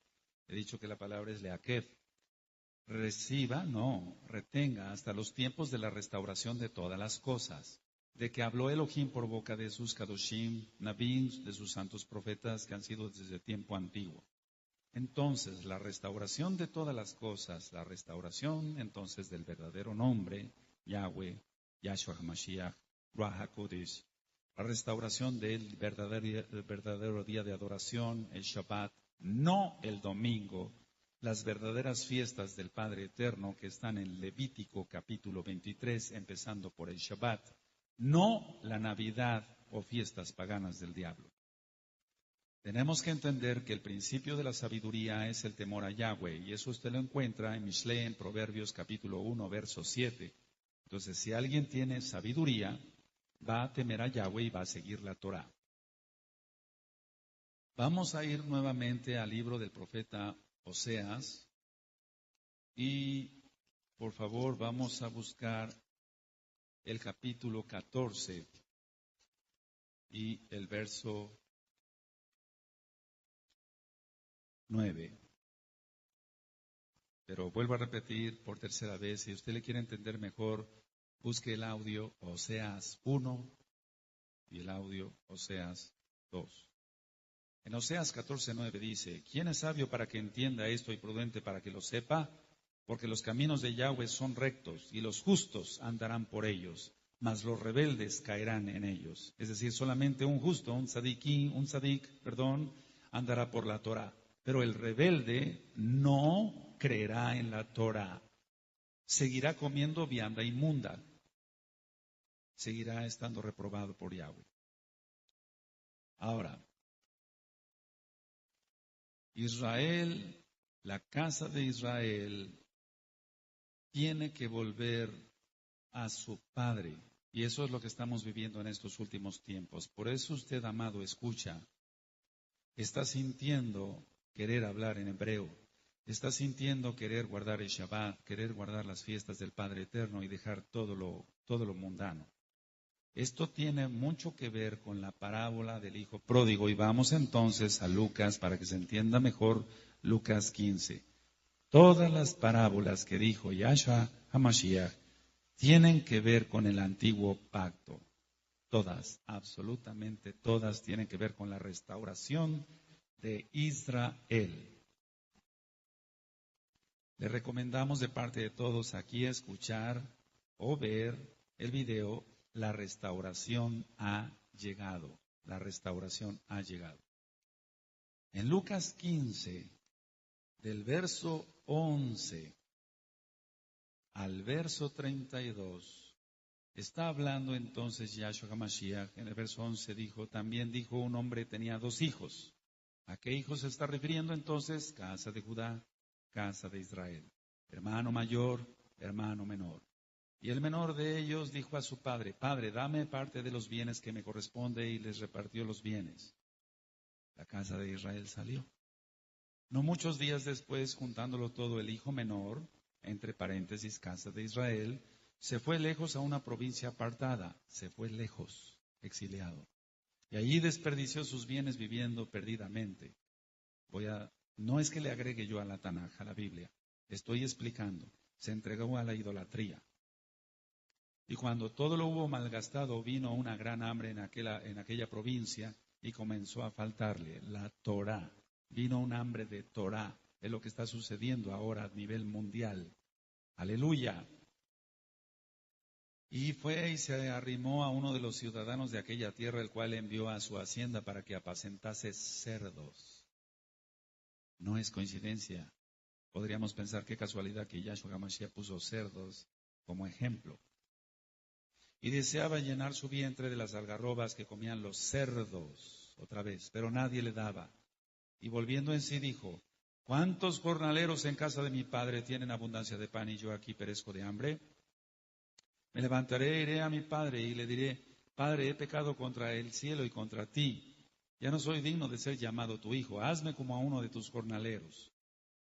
Speaker 1: He dicho que la palabra es leakev. Reciba, no, retenga hasta los tiempos de la restauración de todas las cosas, de que habló Elohim por boca de sus kadoshim, nabim, de sus santos profetas que han sido desde tiempo antiguo. Entonces, la restauración de todas las cosas, la restauración entonces del verdadero nombre, Yahweh, Yahshua HaMashiach, Ruach HaKodesh, la restauración del verdadero día de adoración, el Shabbat, no el domingo, las verdaderas fiestas del Padre Eterno que están en Levítico capítulo 23, empezando por el Shabbat, no la Navidad o fiestas paganas del diablo. Tenemos que entender que el principio de la sabiduría es el temor a Yahweh, y eso usted lo encuentra en Mishle, en Proverbios capítulo 1, verso 7. Entonces, si alguien tiene sabiduría, va a temer a Yahweh y va a seguir la Torah. Vamos a ir nuevamente al libro del profeta Oseas, y por favor vamos a buscar el capítulo 14 y el verso 9. Pero vuelvo a repetir por tercera vez, si usted le quiere entender mejor, busque el audio Oseas 1 y el audio Oseas 2. En Oseas 14:9 dice, ¿quién es sabio para que entienda esto y prudente para que lo sepa? Porque los caminos de Yahweh son rectos y los justos andarán por ellos, mas los rebeldes caerán en ellos. Es decir, solamente un justo, un sadik, andará por la Torah. Pero el rebelde no creerá en la Torah. Seguirá comiendo vianda inmunda. Seguirá estando reprobado por Yahweh. Ahora, Israel, la casa de Israel, tiene que volver a su Padre. Y eso es lo que estamos viviendo en estos últimos tiempos. Por eso usted, amado, escucha. Está sintiendo querer hablar en hebreo. Está sintiendo querer guardar el Shabbat, querer guardar las fiestas del Padre Eterno y dejar todo lo mundano. Esto tiene mucho que ver con la parábola del Hijo Pródigo. Y vamos entonces a Lucas para que se entienda mejor Lucas 15. Todas las parábolas que dijo Yahshua HaMashiach tienen que ver con el antiguo pacto. Todas, absolutamente todas tienen que ver con la restauración de Israel. Le recomendamos de parte de todos aquí escuchar o ver el video. La restauración ha llegado. La restauración ha llegado. En Lucas 15, del verso 11 al verso 32, está hablando entonces Yahshua HaMashiach. En el verso 11 dijo, también dijo un hombre tenía 2 hijos. ¿A qué hijos se está refiriendo entonces? Casa de Judá, casa de Israel. Hermano mayor, hermano menor. Y el menor de ellos dijo a su padre, Padre, dame parte de los bienes que me corresponde, y les repartió los bienes. La casa de Israel salió. No muchos días después, juntándolo todo, el hijo menor, entre paréntesis, casa de Israel, Se fue lejos a una provincia apartada, se fue lejos, exiliado. Y allí desperdició sus bienes viviendo perdidamente. No es que le agregue yo a la Tanaj, a la Biblia, estoy explicando. Se entregó a la idolatría. Y cuando todo lo hubo malgastado, vino una gran hambre en aquella provincia y comenzó a faltarle la Torá. Vino un hambre de Torá. Es lo que está sucediendo ahora a nivel mundial. Aleluya. Y fue y se arrimó a uno de los ciudadanos de aquella tierra, el cual envió a su hacienda para que apacentase cerdos. No es coincidencia. Podríamos pensar qué casualidad que Yahshua HaMashiach puso cerdos como ejemplo. Y deseaba llenar su vientre de las algarrobas que comían los cerdos, otra vez, pero nadie le daba. Y volviendo en sí dijo, ¿cuántos jornaleros en casa de mi padre tienen abundancia de pan y yo aquí perezco de hambre? Me levantaré, iré a mi padre y le diré, Padre, he pecado contra el cielo y contra ti. Ya no soy digno de ser llamado tu hijo, hazme como a uno de tus jornaleros.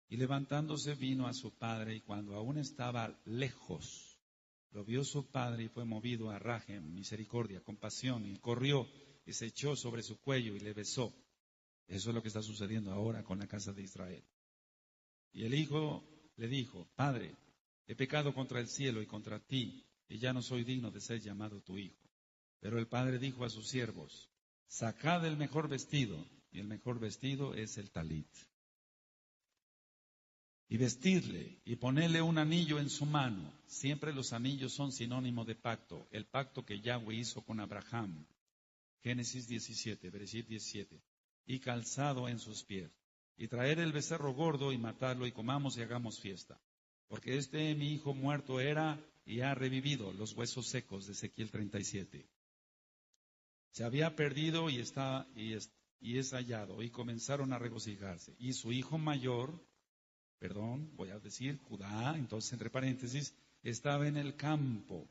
Speaker 1: Y levantándose vino a su padre y cuando aún estaba lejos, lo vio su padre y fue movido a rajem, misericordia, compasión, y corrió y se echó sobre su cuello y le besó. Eso es lo que está sucediendo ahora con la casa de Israel. Y el hijo le dijo, Padre, he pecado contra el cielo y contra ti, y ya no soy digno de ser llamado tu hijo. Pero el padre dijo a sus siervos, sacad el mejor vestido, y el mejor vestido es el talit. Y vestirle y ponerle un anillo en su mano. Siempre los anillos son sinónimo de pacto. El pacto que Yahweh hizo con Abraham. Génesis 17, versículo 17. Y calzado en sus pies. Y traer el becerro gordo y matarlo y comamos y hagamos fiesta. Porque mi hijo muerto era y ha revivido, los huesos secos de Ezequiel 37. Se había perdido y es hallado. Y comenzaron a regocijarse. Y su hijo mayor, voy a decir Judá, entonces entre paréntesis, estaba en el campo.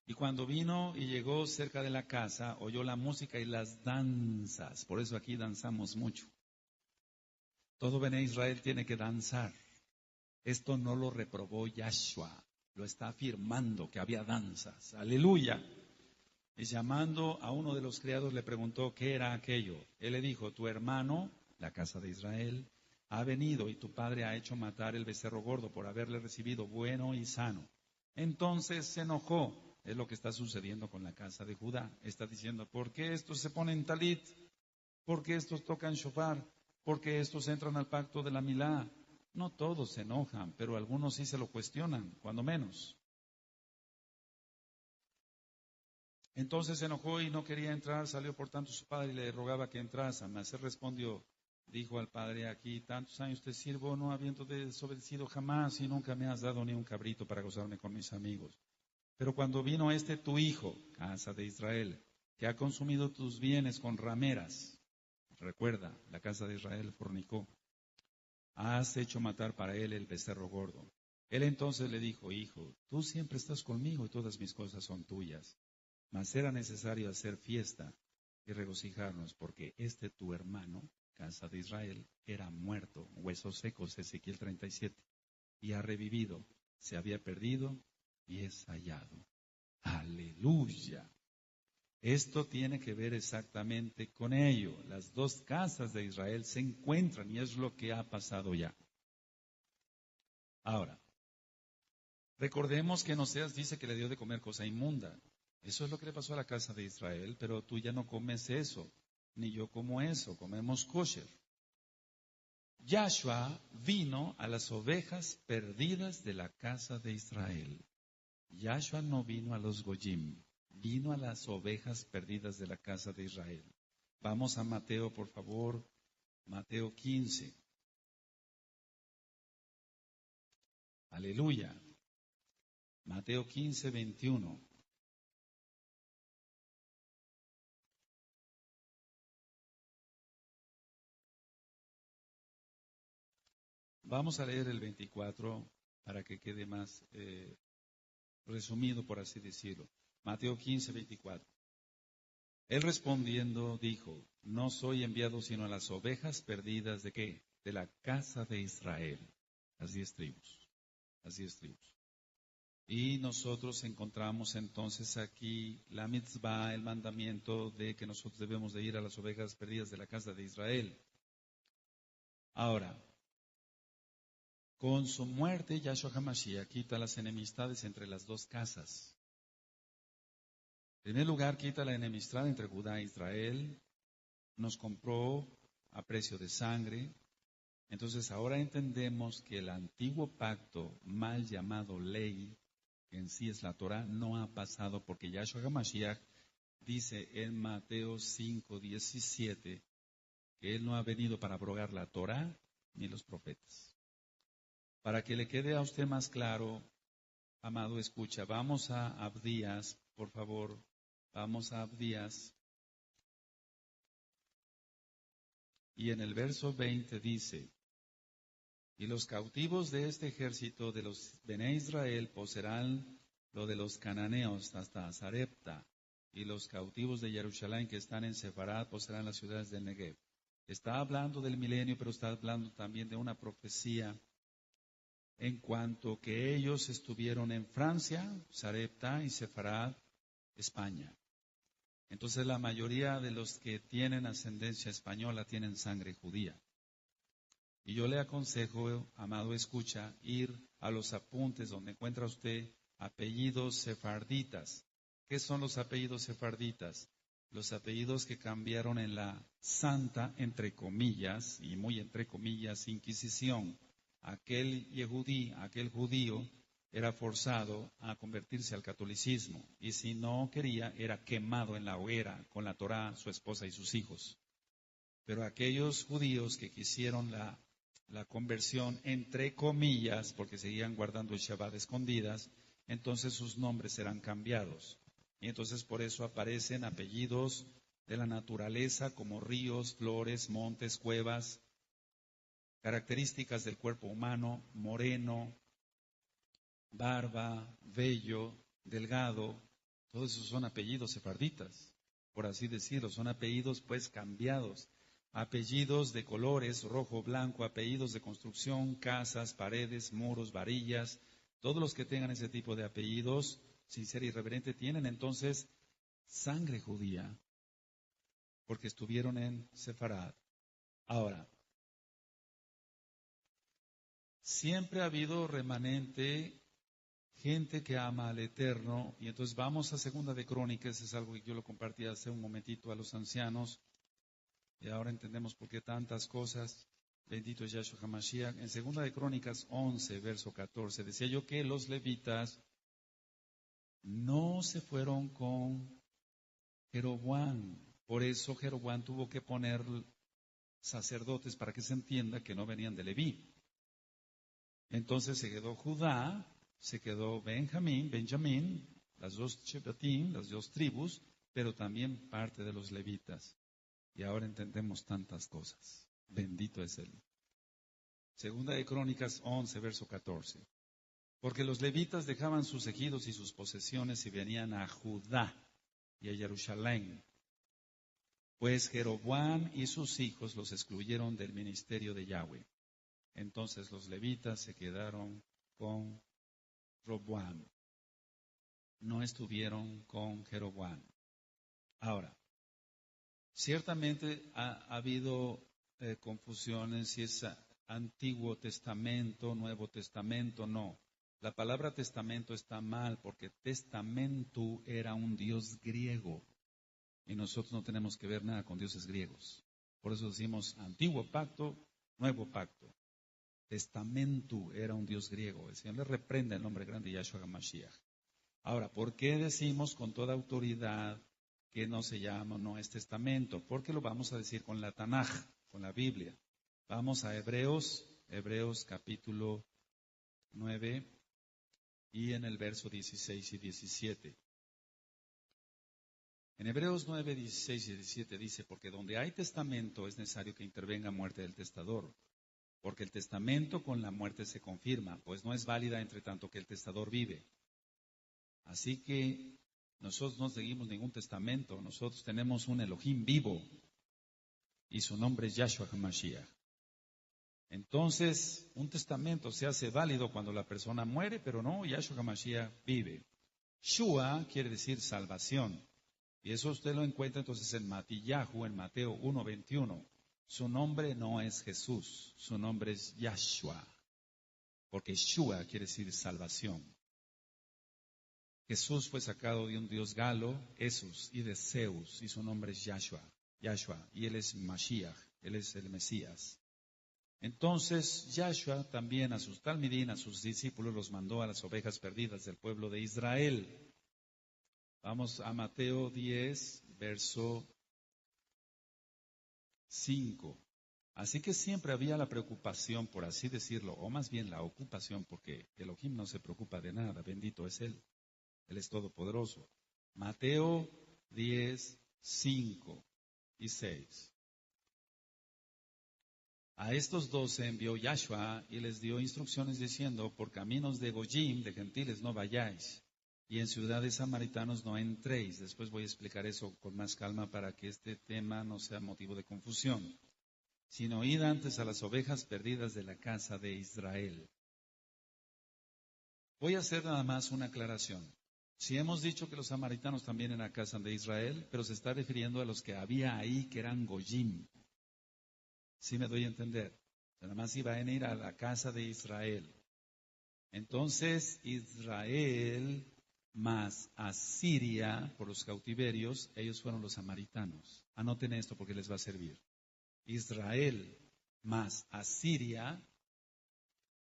Speaker 1: Y cuando vino y llegó cerca de la casa, oyó la música y las danzas. Por eso aquí danzamos mucho. Todo Bene Israel tiene que danzar. Esto no lo reprobó Yahshua, lo está afirmando que había danzas. Aleluya. Y llamando a uno de los criados le preguntó qué era aquello. Él le dijo, tu hermano, la casa de Israel, ha venido y tu padre ha hecho matar el becerro gordo por haberle recibido bueno y sano. Entonces se enojó. Es lo que está sucediendo con la casa de Judá. Está diciendo, ¿por qué estos se ponen talit? ¿Por qué estos tocan shofar? ¿Por qué estos entran al pacto de la milá? No todos se enojan, pero algunos sí se lo cuestionan, cuando menos. Entonces se enojó y no quería entrar, salió por tanto su padre y le rogaba que entrase. Mas él respondió, dijo al padre, aquí tantos años te sirvo, no habiendo desobedecido jamás y nunca me has dado ni un cabrito para gozarme con mis amigos. Pero cuando vino tu hijo, casa de Israel, que ha consumido tus bienes con rameras, recuerda, la casa de Israel fornicó, has hecho matar para él el becerro gordo. Él entonces le dijo, hijo, tú siempre estás conmigo y todas mis cosas son tuyas. Mas era necesario hacer fiesta y regocijarnos, porque tu hermano, casa de Israel, era muerto, huesos secos, Ezequiel 37, y ha revivido, se había perdido y es hallado. Aleluya. Esto tiene que ver exactamente con ello. Las dos casas de Israel se encuentran y es lo que ha pasado ya. Ahora, recordemos que en Oseas dice que le dio de comer cosa inmunda. Eso es lo que le pasó a la casa de Israel, pero tú ya no comes eso, ni yo como eso, comemos kosher. Yahshua vino a las ovejas perdidas de la casa de Israel. Yahshua no vino a los goyim, vino a las ovejas perdidas de la casa de Israel. Vamos a Mateo, por favor, Mateo 15. Aleluya. Mateo 15, 21. Vamos a leer el 24 para que quede más resumido, por así decirlo. Mateo 15, 24. Él respondiendo dijo, no soy enviado sino a las ovejas perdidas ¿de qué? De la casa de Israel. Las 10 tribus. Las 10 tribus. Y nosotros encontramos entonces aquí la mitzvah, el mandamiento de que nosotros debemos de ir a las ovejas perdidas de la casa de Israel. Ahora, con su muerte, Yahshua HaMashiach quita las enemistades entre las dos casas. En primer lugar, quita la enemistad entre Judá e Israel. Nos compró a precio de sangre. Entonces ahora entendemos que el antiguo pacto, mal llamado ley, que en sí es la Torah, no ha pasado porque Yahshua HaMashiach dice en Mateo 5:17 que Él no ha venido para abrogar la Torah ni los profetas. Para que le quede a usted más claro, amado escucha, vamos a Abdías, por favor, vamos a Abdías. Y en el verso 20 dice, y los cautivos de este ejército de los Bené Israel poseerán lo de los cananeos hasta Sarepta, y los cautivos de Jerusalén que están en Sefarad poseerán las ciudades del Negev. Está hablando del milenio, pero está hablando también de una profecía en cuanto que ellos estuvieron en Francia, Sarepta y Sefarad, España. Entonces la mayoría de los que tienen ascendencia española tienen sangre judía. Y yo le aconsejo, amado escucha, ir a los apuntes donde encuentra usted apellidos sefarditas. ¿Qué son los apellidos sefarditas? Los apellidos que cambiaron en la santa, entre comillas, y muy entre comillas, Inquisición. Aquel yehudí, aquel judío, era forzado a convertirse al catolicismo. Y si no quería, era quemado en la hoguera con la Torá, su esposa y sus hijos. Pero aquellos judíos que quisieron la conversión, entre comillas, porque seguían guardando el Shabbat escondidas, entonces sus nombres serán cambiados. Y entonces por eso aparecen apellidos de la naturaleza como ríos, flores, montes, cuevas, características del cuerpo humano, moreno, barba, vello, delgado, todos esos son apellidos sefarditas, por así decirlo, son apellidos pues cambiados. Apellidos de colores, rojo, blanco, apellidos de construcción, casas, paredes, muros, varillas, todos los que tengan ese tipo de apellidos, sin ser irreverente, tienen entonces sangre judía, porque estuvieron en Sefarad. Ahora, siempre ha habido remanente, gente que ama al Eterno, y entonces vamos a Segunda de Crónicas, es algo que yo lo compartí hace un momentito a los ancianos, y ahora entendemos por qué tantas cosas. Bendito es Yahshua HaMashiach. En Segunda de Crónicas 11, verso 14, decía yo que los levitas no se fueron con Jeroboam. Por eso Jeroboam tuvo que poner sacerdotes para que se entienda que no venían de Leví. Entonces se quedó Judá, se quedó Benjamín, las dos Shebatim, las dos tribus, pero también parte de los levitas. Y ahora entendemos tantas cosas. Bendito es Él. Segunda de Crónicas 11, verso 14. Porque los levitas dejaban sus ejidos y sus posesiones y venían a Judá y a Jerusalén. Pues Jeroboam y sus hijos los excluyeron del ministerio de Yahweh. Entonces los levitas se quedaron con Roboam. No estuvieron con Jeroboam. Ahora, ciertamente ha habido confusiones si es Antiguo Testamento, Nuevo Testamento, no. La palabra testamento está mal porque testamento era un dios griego y nosotros no tenemos que ver nada con dioses griegos. Por eso decimos Antiguo Pacto, Nuevo Pacto. Testamento era un dios griego. El Señor le reprende el nombre grande de Yahshua HaMashiach. Ahora, ¿por qué decimos con toda autoridad que no se llama, no es testamento? Porque lo vamos a decir con la Tanaj, con la Biblia. Vamos a Hebreos capítulo 9 y en el verso 16 y 17. En Hebreos 9, 16 y 17 dice, porque donde hay testamento es necesario que intervenga muerte del testador, porque el testamento con la muerte se confirma, pues no es válida entre tanto que el testador vive. Así que nosotros no seguimos ningún testamento, nosotros tenemos un Elohim vivo y su nombre es Yahshua HaMashiach. Entonces, un testamento se hace válido cuando la persona muere, pero no, Yahshua HaMashiach vive. Shua quiere decir salvación. Y eso usted lo encuentra entonces en Matillahu, en Mateo 1:21. Su nombre no es Jesús, su nombre es Yahshua, porque Shua quiere decir salvación. Jesús fue sacado de un dios galo, Esus, y de Zeus, y su nombre es Yahshua, y él es Mashiach, él es el Mesías. Entonces, Yahshua también a sus talmidín, a sus discípulos, los mandó a las ovejas perdidas del pueblo de Israel. Vamos a Mateo 10, verso 5. Así que siempre había la preocupación, por así decirlo, o más bien la ocupación, porque Elohim no se preocupa de nada, bendito es Él. Él es todopoderoso. Mateo 10, 5 y 6. A estos 12 envió Yahshua y les dio instrucciones diciendo, por caminos de Goyim, de gentiles, no vayáis, y en ciudades samaritanos no entréis. Después voy a explicar eso con más calma para que este tema no sea motivo de confusión. Sino id antes a las ovejas perdidas de la casa de Israel. Voy a hacer nada más una aclaración. Si hemos dicho que los samaritanos también en la casa de Israel, pero se está refiriendo a los que había ahí que eran Goyim. ¿Sí me doy a entender? Nada más iban a ir a la casa de Israel. Entonces, Israel más Asiria, por los cautiverios, ellos fueron los samaritanos. Anoten esto porque les va a servir. Israel más Asiria,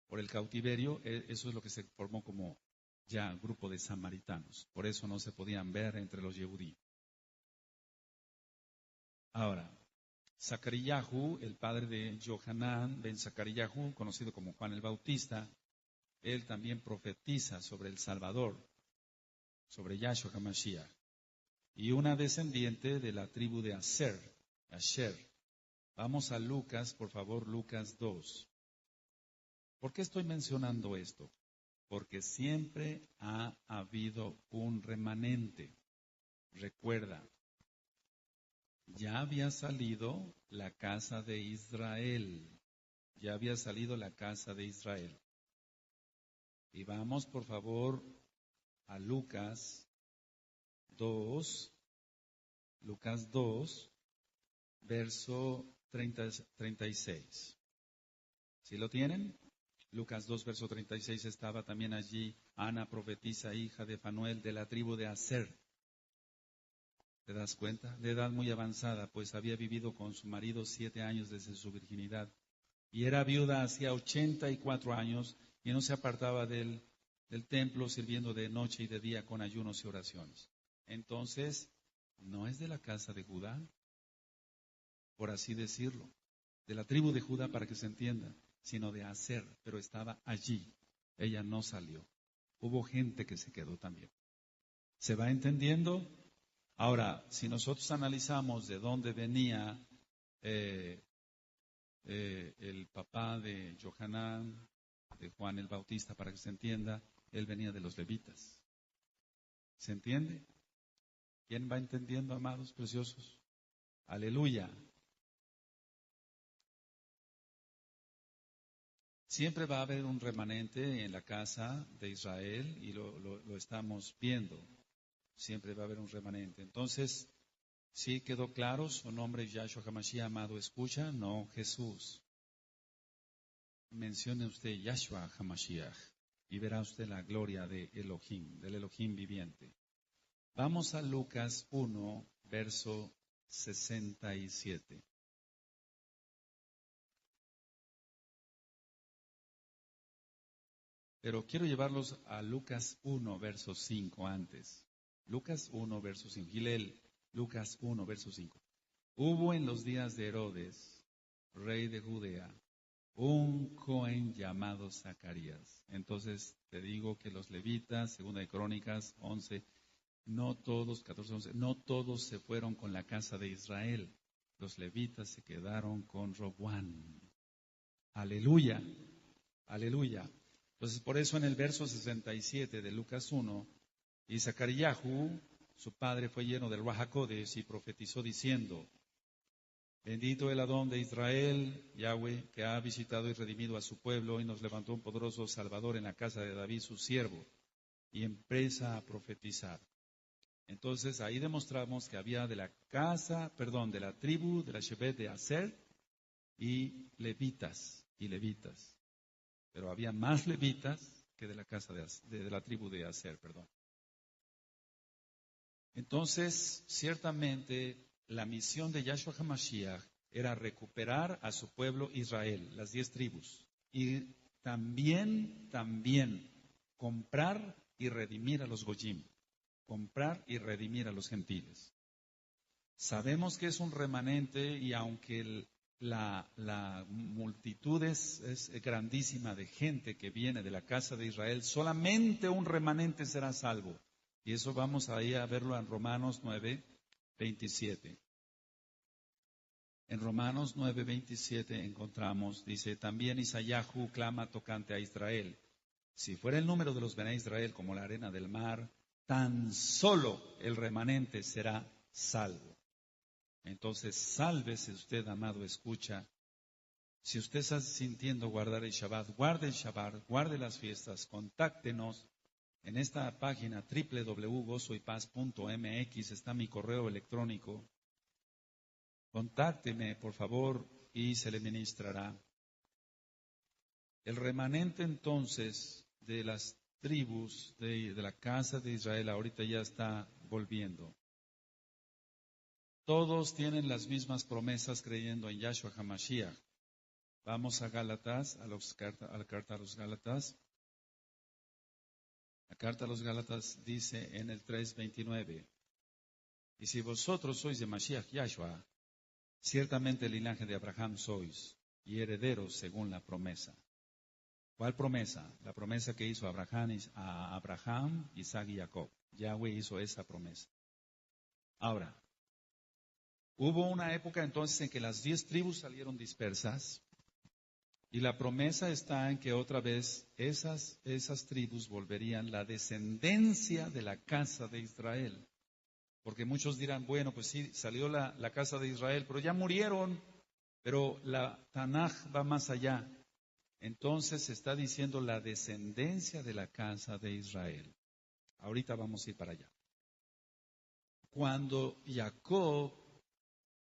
Speaker 1: por el cautiverio, eso es lo que se formó como ya grupo de samaritanos. Por eso no se podían ver entre los Yehudí. Ahora, Zacaríahu, el padre de Johanán ben Zacaríahu, conocido como Juan el Bautista, él también profetiza sobre el Salvador, sobre Yahshua HaMashiach, y una descendiente de la tribu de Asher. Vamos a Lucas, por favor, Lucas 2. ¿Por qué estoy mencionando esto? Porque siempre ha habido un remanente. Recuerda, ya había salido la casa de Israel. Ya había salido la casa de Israel. Y vamos, por favor, a Lucas 2, verso 36. ¿Sí lo tienen? Lucas 2, verso 36, estaba también allí Ana, profetisa, hija de Fanuel, de la tribu de Aser. ¿Te das cuenta? De edad muy avanzada, pues había vivido con su marido 7 años desde su virginidad. Y era viuda hacía 84 años y no se apartaba del templo sirviendo de noche y de día con ayunos y oraciones. Entonces, no es de la casa de Judá, por así decirlo, de la tribu de Judá para que se entienda, sino de Aser, pero estaba allí. Ella no salió. Hubo gente que se quedó también. ¿Se va entendiendo? Ahora, si nosotros analizamos de dónde venía el papá de Johanán, de Juan el Bautista, para que se entienda, él venía de los levitas. ¿Se entiende? ¿Quién va entendiendo, amados preciosos? Aleluya. Siempre va a haber un remanente en la casa de Israel y lo estamos viendo. Siempre va a haber un remanente. Entonces, ¿sí quedó claro? Su nombre es Yahshua HaMashiach, amado, escucha, no Jesús. Mencione usted Yahshua HaMashiach y verá usted la gloria de Elohim, del Elohim viviente. Vamos a Lucas 1, verso 67. Pero quiero llevarlos a Lucas 1, verso 5 antes. Lucas 1, verso 5. Gilel, Lucas 1, verso 5. Hubo en los días de Herodes, rey de Judea, un Cohen llamado Zacarías. Entonces te digo que los levitas, segunda de Crónicas 11, no todos, 14, 11, no todos se fueron con la casa de Israel. Los levitas se quedaron con Roboán. Aleluya, aleluya. Entonces, por eso en el verso 67 de Lucas 1, y Zacaríahu, su padre, fue lleno del Ruach HaKodesh y profetizó diciendo, Bendito el Adón de Israel, Yahweh, que ha visitado y redimido a su pueblo y nos levantó un poderoso Salvador en la casa de David, su siervo, y empieza a profetizar. Entonces ahí demostramos que había de la tribu de la Shebet de Aser y levitas, Pero había más levitas que de la casa de la tribu de Aser, perdón. Entonces, ciertamente, la misión de Yahshua HaMashiach era recuperar a su pueblo Israel, las 10 tribus, y también comprar y redimir a los Goyim, comprar y redimir a los gentiles. Sabemos que es un remanente y aunque la multitud es grandísima de gente que viene de la casa de Israel, solamente un remanente será salvo. Y eso vamos ahí a verlo en Romanos 9:27. En Romanos 9:27 encontramos, dice, también Isayahu clama tocante a Israel. Si fuera el número de los Bené Israel como la arena del mar, tan solo el remanente será salvo. Entonces, sálvese usted, amado, escucha. Si usted está sintiendo guardar el Shabbat, guarde las fiestas, contáctenos. En esta página www.gozoypaz.mx está mi correo electrónico. Contácteme, por favor, y se le ministrará. El remanente entonces de las tribus de la casa de Israel ahorita ya está volviendo. Todos tienen las mismas promesas creyendo en Yahshua HaMashiach. Vamos a Gálatas, a la carta a los Gálatas. La carta a los Gálatas dice en el 3:29, y si vosotros sois de Mashiach Yahshua, ciertamente el linaje de Abraham sois, y herederos según la promesa. ¿Cuál promesa? La promesa que hizo a Abraham, Isaac y Jacob. Yahweh hizo esa promesa. Ahora, hubo una época entonces en que las 10 tribus salieron dispersas, y la promesa está en que otra vez esas tribus volverían la descendencia de la casa de Israel. Porque muchos dirán, bueno, pues sí, salió la casa de Israel, pero ya murieron. Pero la Tanaj va más allá. Entonces se está diciendo la descendencia de la casa de Israel. Ahorita vamos a ir para allá. Cuando Jacob,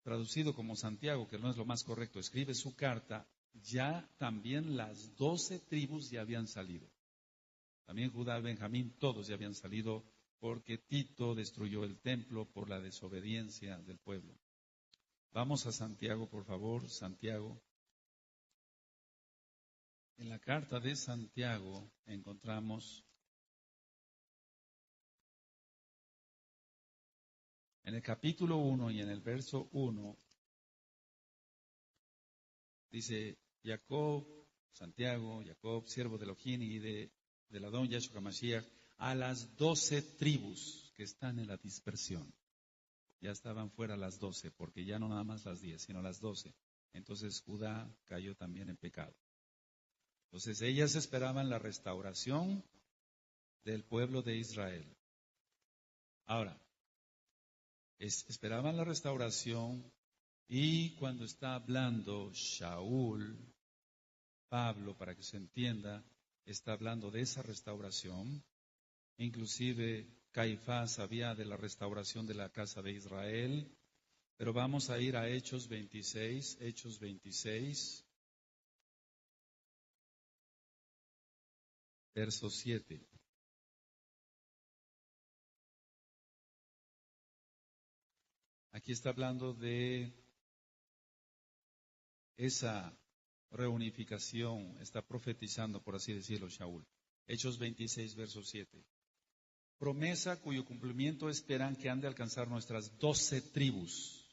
Speaker 1: traducido como Santiago, que no es lo más correcto, escribe su carta, ya también las 12 tribus ya habían salido. También Judá y Benjamín, todos ya habían salido porque Tito destruyó el templo por la desobediencia del pueblo. Vamos a Santiago, por favor, Santiago. En la carta de Santiago encontramos en el capítulo 1 y en el verso 1, dice Santiago, siervo de Elohim y del Adón Yahshua HaMashiach, a las 12 tribus que están en la dispersión. Ya estaban fuera las 12, porque ya no nada más las 10, sino las 12. Entonces Judá cayó también en pecado. Entonces ellas esperaban la restauración del pueblo de Israel. Ahora, esperaban la restauración y cuando está hablando Shaul, Pablo, para que se entienda, está hablando de esa restauración. Inclusive Caifás sabía de la restauración de la casa de Israel. Pero vamos a ir a Hechos 26, verso 7. Aquí está hablando de esa reunificación, está profetizando, por así decirlo, Shaul. Hechos 26, verso 7. Promesa cuyo cumplimiento esperan que han de alcanzar nuestras 12 tribus,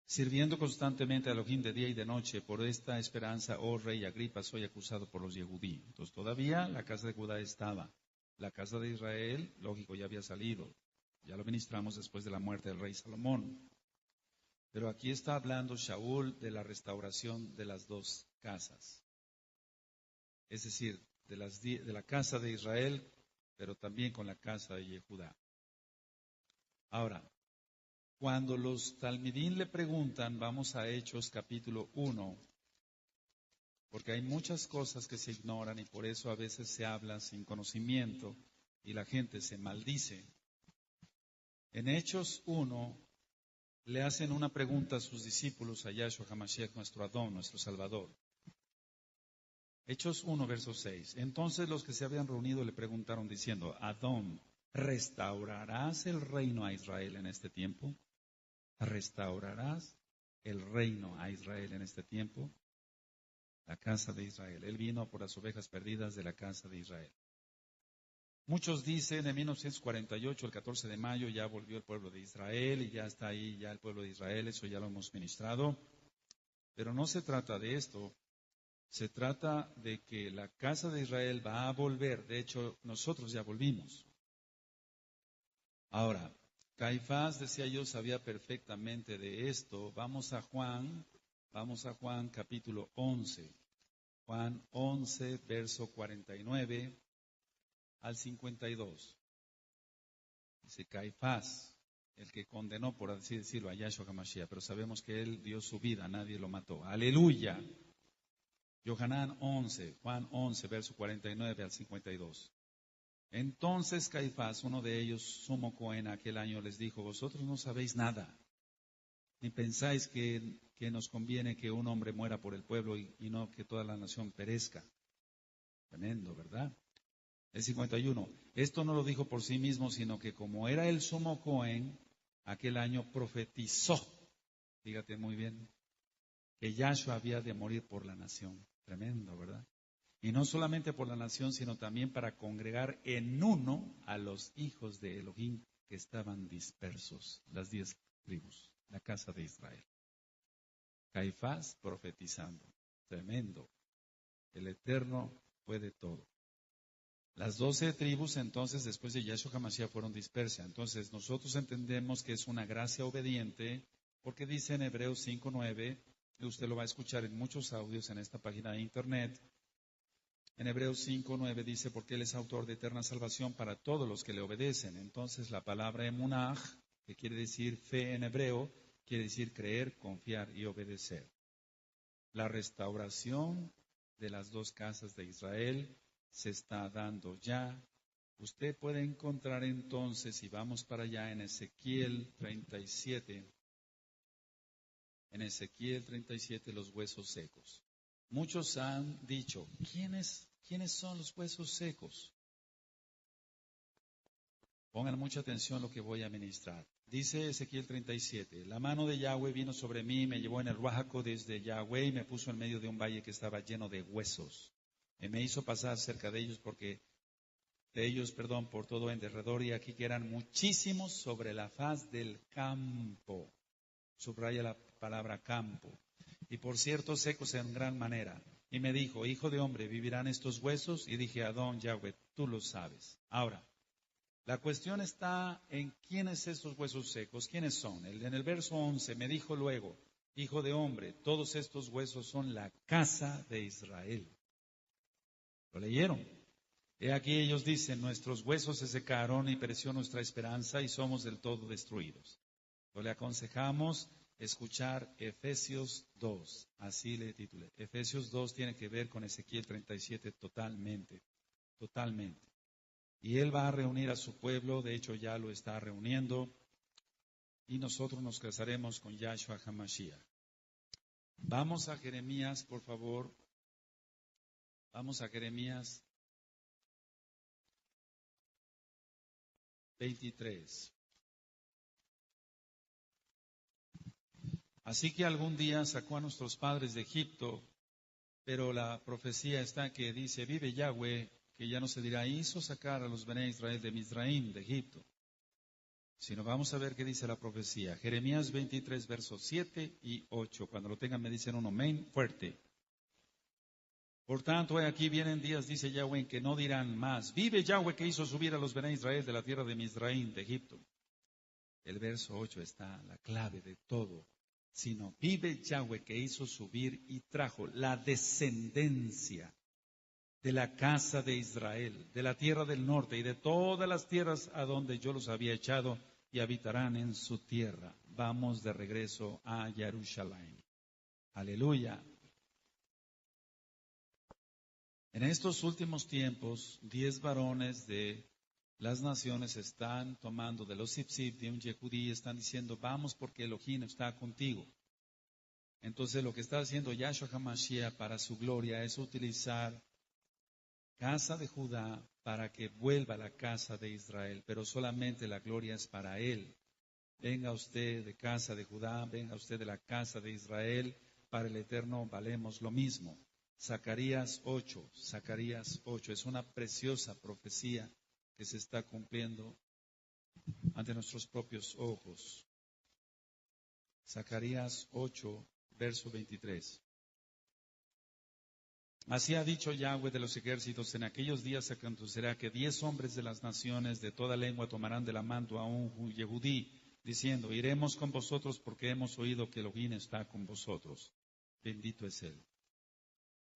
Speaker 1: sirviendo constantemente a Elohim de día y de noche. Por esta esperanza, oh rey Agripa, soy acusado por los Yehudí. Entonces todavía la casa de Judá estaba. La casa de Israel, lógico, ya había salido. Ya lo ministramos después de la muerte del rey Salomón. Pero aquí está hablando Shaul de la restauración de las dos casas. Es decir, de la casa de Israel, pero también con la casa de Judá. Ahora, Cuando los talmidín le preguntan, vamos a Hechos capítulo 1, porque hay muchas cosas que se ignoran y por eso a veces se habla sin conocimiento y la gente se maldice. En Hechos 1 le hacen una pregunta a sus discípulos, a Yahshua HaMashiach, nuestro Adón, nuestro Salvador. Hechos 1, verso 6. Entonces los que se habían reunido le preguntaron diciendo, Adón, ¿restaurarás el reino a Israel en este tiempo? ¿Restaurarás el reino a Israel en este tiempo? La casa de Israel. Él vino por las ovejas perdidas de la casa de Israel. Muchos dicen, en 1948, el 14 de mayo, ya volvió el pueblo de Israel y ya está ahí ya el pueblo de Israel, eso ya lo hemos ministrado. Pero no se trata de esto, se trata de que la casa de Israel va a volver. De hecho, nosotros ya volvimos. Ahora, Caifás, decía yo, sabía perfectamente de esto. Vamos a Juan capítulo 11. Juan 11, verso 49 al 52. Dice Caifás, el que condenó, por así decirlo, a Yahshua HaMashiach, pero sabemos que él dio su vida, nadie lo mató. ¡Aleluya! Yohanan 11, Juan 11, verso 49 al 52. Entonces Caifás, uno de ellos, sumo Cohen, aquel año les dijo, vosotros no sabéis nada, ni pensáis que nos conviene que un hombre muera por el pueblo y no que toda la nación perezca. Tremendo, ¿verdad? El 51. Esto no lo dijo por sí mismo, sino que como era el sumo Cohen, aquel año profetizó, fíjate muy bien, que Yahshua había de morir por la nación. Tremendo, ¿verdad? Y no solamente por la nación, sino también para congregar en uno a los hijos de Elohim que estaban dispersos, las 10 tribus, la casa de Israel. Caifás profetizando. Tremendo. El Eterno puede todo. Las 12 tribus entonces después de Yahshua HaMashiach fueron dispersas. Entonces nosotros entendemos que es una gracia obediente porque dice en Hebreos 5:9, y usted lo va a escuchar en muchos audios en esta página de internet. En Hebreos 5:9 dice, porque Él es autor de eterna salvación para todos los que le obedecen. Entonces la palabra emunah, que quiere decir fe en hebreo, quiere decir creer, confiar y obedecer. La restauración de las 2 casas de Israel se está dando ya. Usted puede encontrar entonces, si vamos para allá en Ezequiel 37, los huesos secos. Muchos han dicho, ¿quiénes son los huesos secos? Pongan mucha atención a lo que voy a ministrar. Dice Ezequiel 37, la mano de Yahweh vino sobre mí, me llevó en el Ruajaco desde Yahweh y me puso en medio de un valle que estaba lleno de huesos. Y me hizo pasar cerca de ellos por todo en derredor, y aquí que eran muchísimos sobre la faz del campo. Subraya la palabra campo. Y por cierto, secos en gran manera. Y me dijo, hijo de hombre, ¿vivirán estos huesos? Y dije, Adón, Yahweh, tú lo sabes. Ahora, la cuestión está en quiénes estos huesos secos, quiénes son. En el verso 11 me dijo luego, hijo de hombre, todos estos huesos son la casa de Israel. ¿Lo leyeron? He aquí ellos dicen, nuestros huesos se secaron y pereció nuestra esperanza y somos del todo destruidos. Le aconsejamos escuchar Efesios 2, así le titulé. Efesios 2 tiene que ver con Ezequiel 37 totalmente. Y Él va a reunir a su pueblo, de hecho ya lo está reuniendo, y nosotros nos casaremos con Yahshua HaMashiach. Vamos a Jeremías, por favor. Vamos a Jeremías 23. Así que algún día sacó a nuestros padres de Egipto, pero la profecía está que dice, vive Yahweh, que ya no se dirá, hizo sacar a los Bené Israel de Mizraim, de Egipto. Sino vamos a ver qué dice la profecía. Jeremías 23, versos 7 y 8. Cuando lo tengan me dicen un amén fuerte. Por tanto, aquí vienen días, dice Yahweh, en que no dirán más, vive Yahweh que hizo subir a los Bené Israel de la tierra de Mizraim, de Egipto. El verso 8 está la clave de todo. Sino vive Yahweh que hizo subir y trajo la descendencia de la casa de Israel, de la tierra del norte y de todas las tierras a donde yo los había echado y habitarán en su tierra. vamos de regreso a Jerusalén. Aleluya. En estos últimos tiempos, 10 varones de las naciones están tomando de los Sipsip, de un Yehudí, están diciendo, vamos porque Elohim está contigo. Entonces lo que está haciendo Yahshua HaMashiach para su gloria es utilizar casa de Judá para que vuelva a la casa de Israel, pero solamente la gloria es para él. Venga usted de casa de Judá, venga usted de la casa de Israel, para el Eterno valemos lo mismo. Zacarías 8, es una preciosa profecía que se está cumpliendo ante nuestros propios ojos. Zacarías 8, verso 23. Así ha dicho Yahweh de los ejércitos, en aquellos días acontecerá que 10 hombres de las naciones de toda lengua tomarán de la mano a un Yehudí, diciendo, iremos con vosotros porque hemos oído que Elohim está con vosotros. Bendito es Él.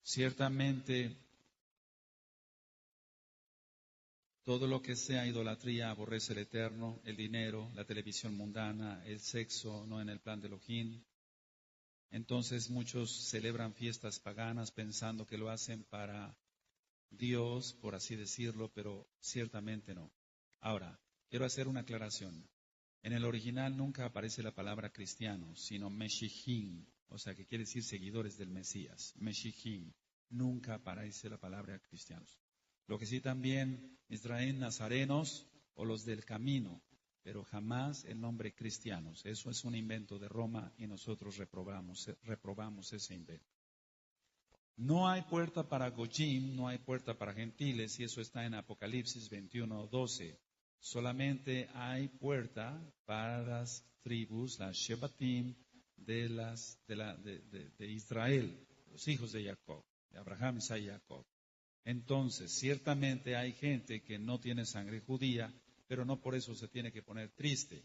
Speaker 1: Ciertamente, todo lo que sea idolatría aborrece el Eterno, el dinero, la televisión mundana, el sexo, no en el plan de Elohim. Entonces muchos celebran fiestas paganas pensando que lo hacen para Dios, por así decirlo, pero ciertamente no. Ahora, quiero hacer una aclaración. En el original nunca aparece la palabra cristiano, sino Meshihim, o sea que quiere decir seguidores del Mesías. Meshihim, nunca aparece la palabra cristianos. Lo que sí también Israel nazarenos o los del camino, pero jamás el nombre cristianos. Eso es un invento de Roma y nosotros reprobamos ese invento. No hay puerta para Goyim, no hay puerta para gentiles, y eso está en Apocalipsis 21:12. Solamente hay puerta para las tribus, las Shebatim de Israel, los hijos de Jacob, de Abraham, Isaac y Jacob. Entonces, ciertamente hay gente que no tiene sangre judía, pero no por eso se tiene que poner triste.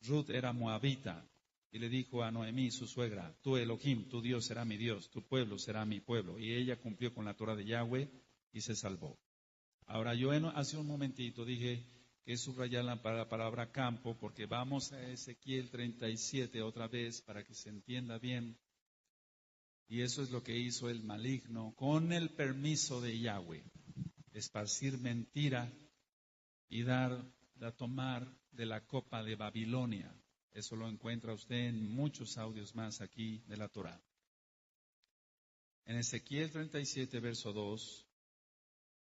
Speaker 1: Ruth era moabita y le dijo a Noemí, su suegra, tú Elohim, tu Dios será mi Dios, tu pueblo será mi pueblo. Y ella cumplió con la Torah de Yahweh y se salvó. Ahora, yo hace un momentito dije que subrayar la palabra campo, porque vamos a Ezequiel 37 otra vez para que se entienda bien. Y eso es lo que hizo el maligno con el permiso de Yahweh. Esparcir mentira y tomar de la copa de Babilonia. Eso lo encuentra usted en muchos audios más aquí de la Torá. En Ezequiel 37, verso 2,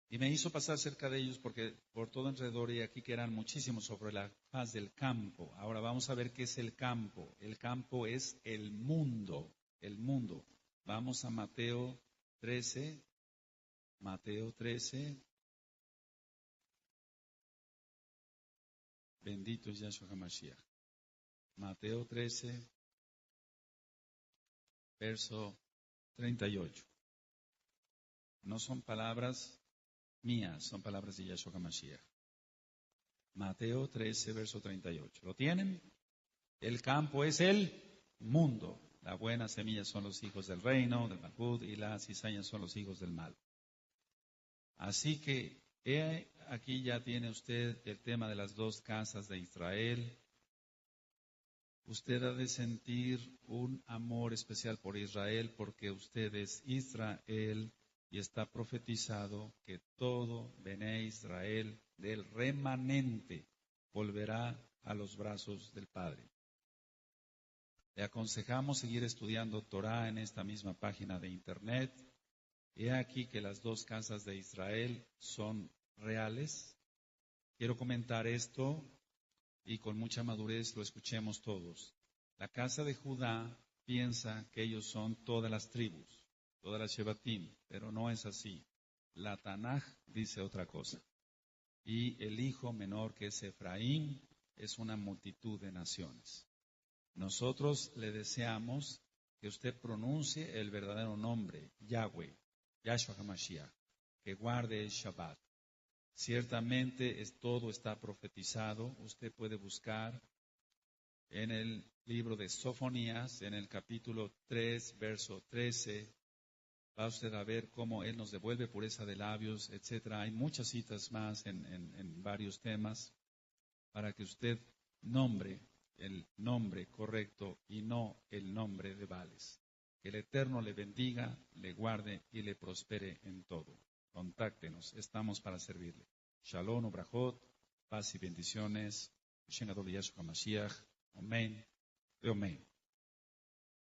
Speaker 1: y me hizo pasar cerca de ellos porque por todo alrededor y aquí que eran muchísimos sobre la faz del campo. Ahora vamos a ver qué es el campo. El campo es el mundo, el mundo. Vamos a Mateo 13. Bendito es Yahshua HaMashiach. Mateo 13, verso 38. No son palabras mías, son palabras de Yahshua HaMashiach. Mateo 13, verso 38. ¿Lo tienen? El campo es el mundo. La buena semilla son los hijos del reino, del Malhut, y las cizañas son los hijos del mal. Así que aquí ya tiene usted el tema de las dos casas de Israel. Usted ha de sentir un amor especial por Israel porque usted es Israel y está profetizado que todo Bené Israel del remanente volverá a los brazos del Padre. Le aconsejamos seguir estudiando Torah en esta misma página de internet. He aquí que las dos casas de Israel son reales. Quiero comentar esto y con mucha madurez lo escuchemos todos. La casa de Judá piensa que ellos son todas las tribus, todas las Shebatim, pero no es así. La Tanaj dice otra cosa. Y el hijo menor que es Efraín es una multitud de naciones. Nosotros le deseamos que usted pronuncie el verdadero nombre, Yahweh, Yahshua HaMashiach, que guarde el Shabbat. Ciertamente todo está profetizado. Usted puede buscar en el libro de Sofonías, en el capítulo 3, verso 13. Va usted a ver cómo Él nos devuelve pureza de labios, etc. Hay muchas citas más en varios temas para que usted nombre el nombre correcto y no el nombre de Baales. Que el Eterno le bendiga, le guarde y le prospere en todo. Contáctenos, estamos para servirle. Shalom, Ubrajot, paz y bendiciones. Shen Adol Yahshua Mashiach. Amén. Amén.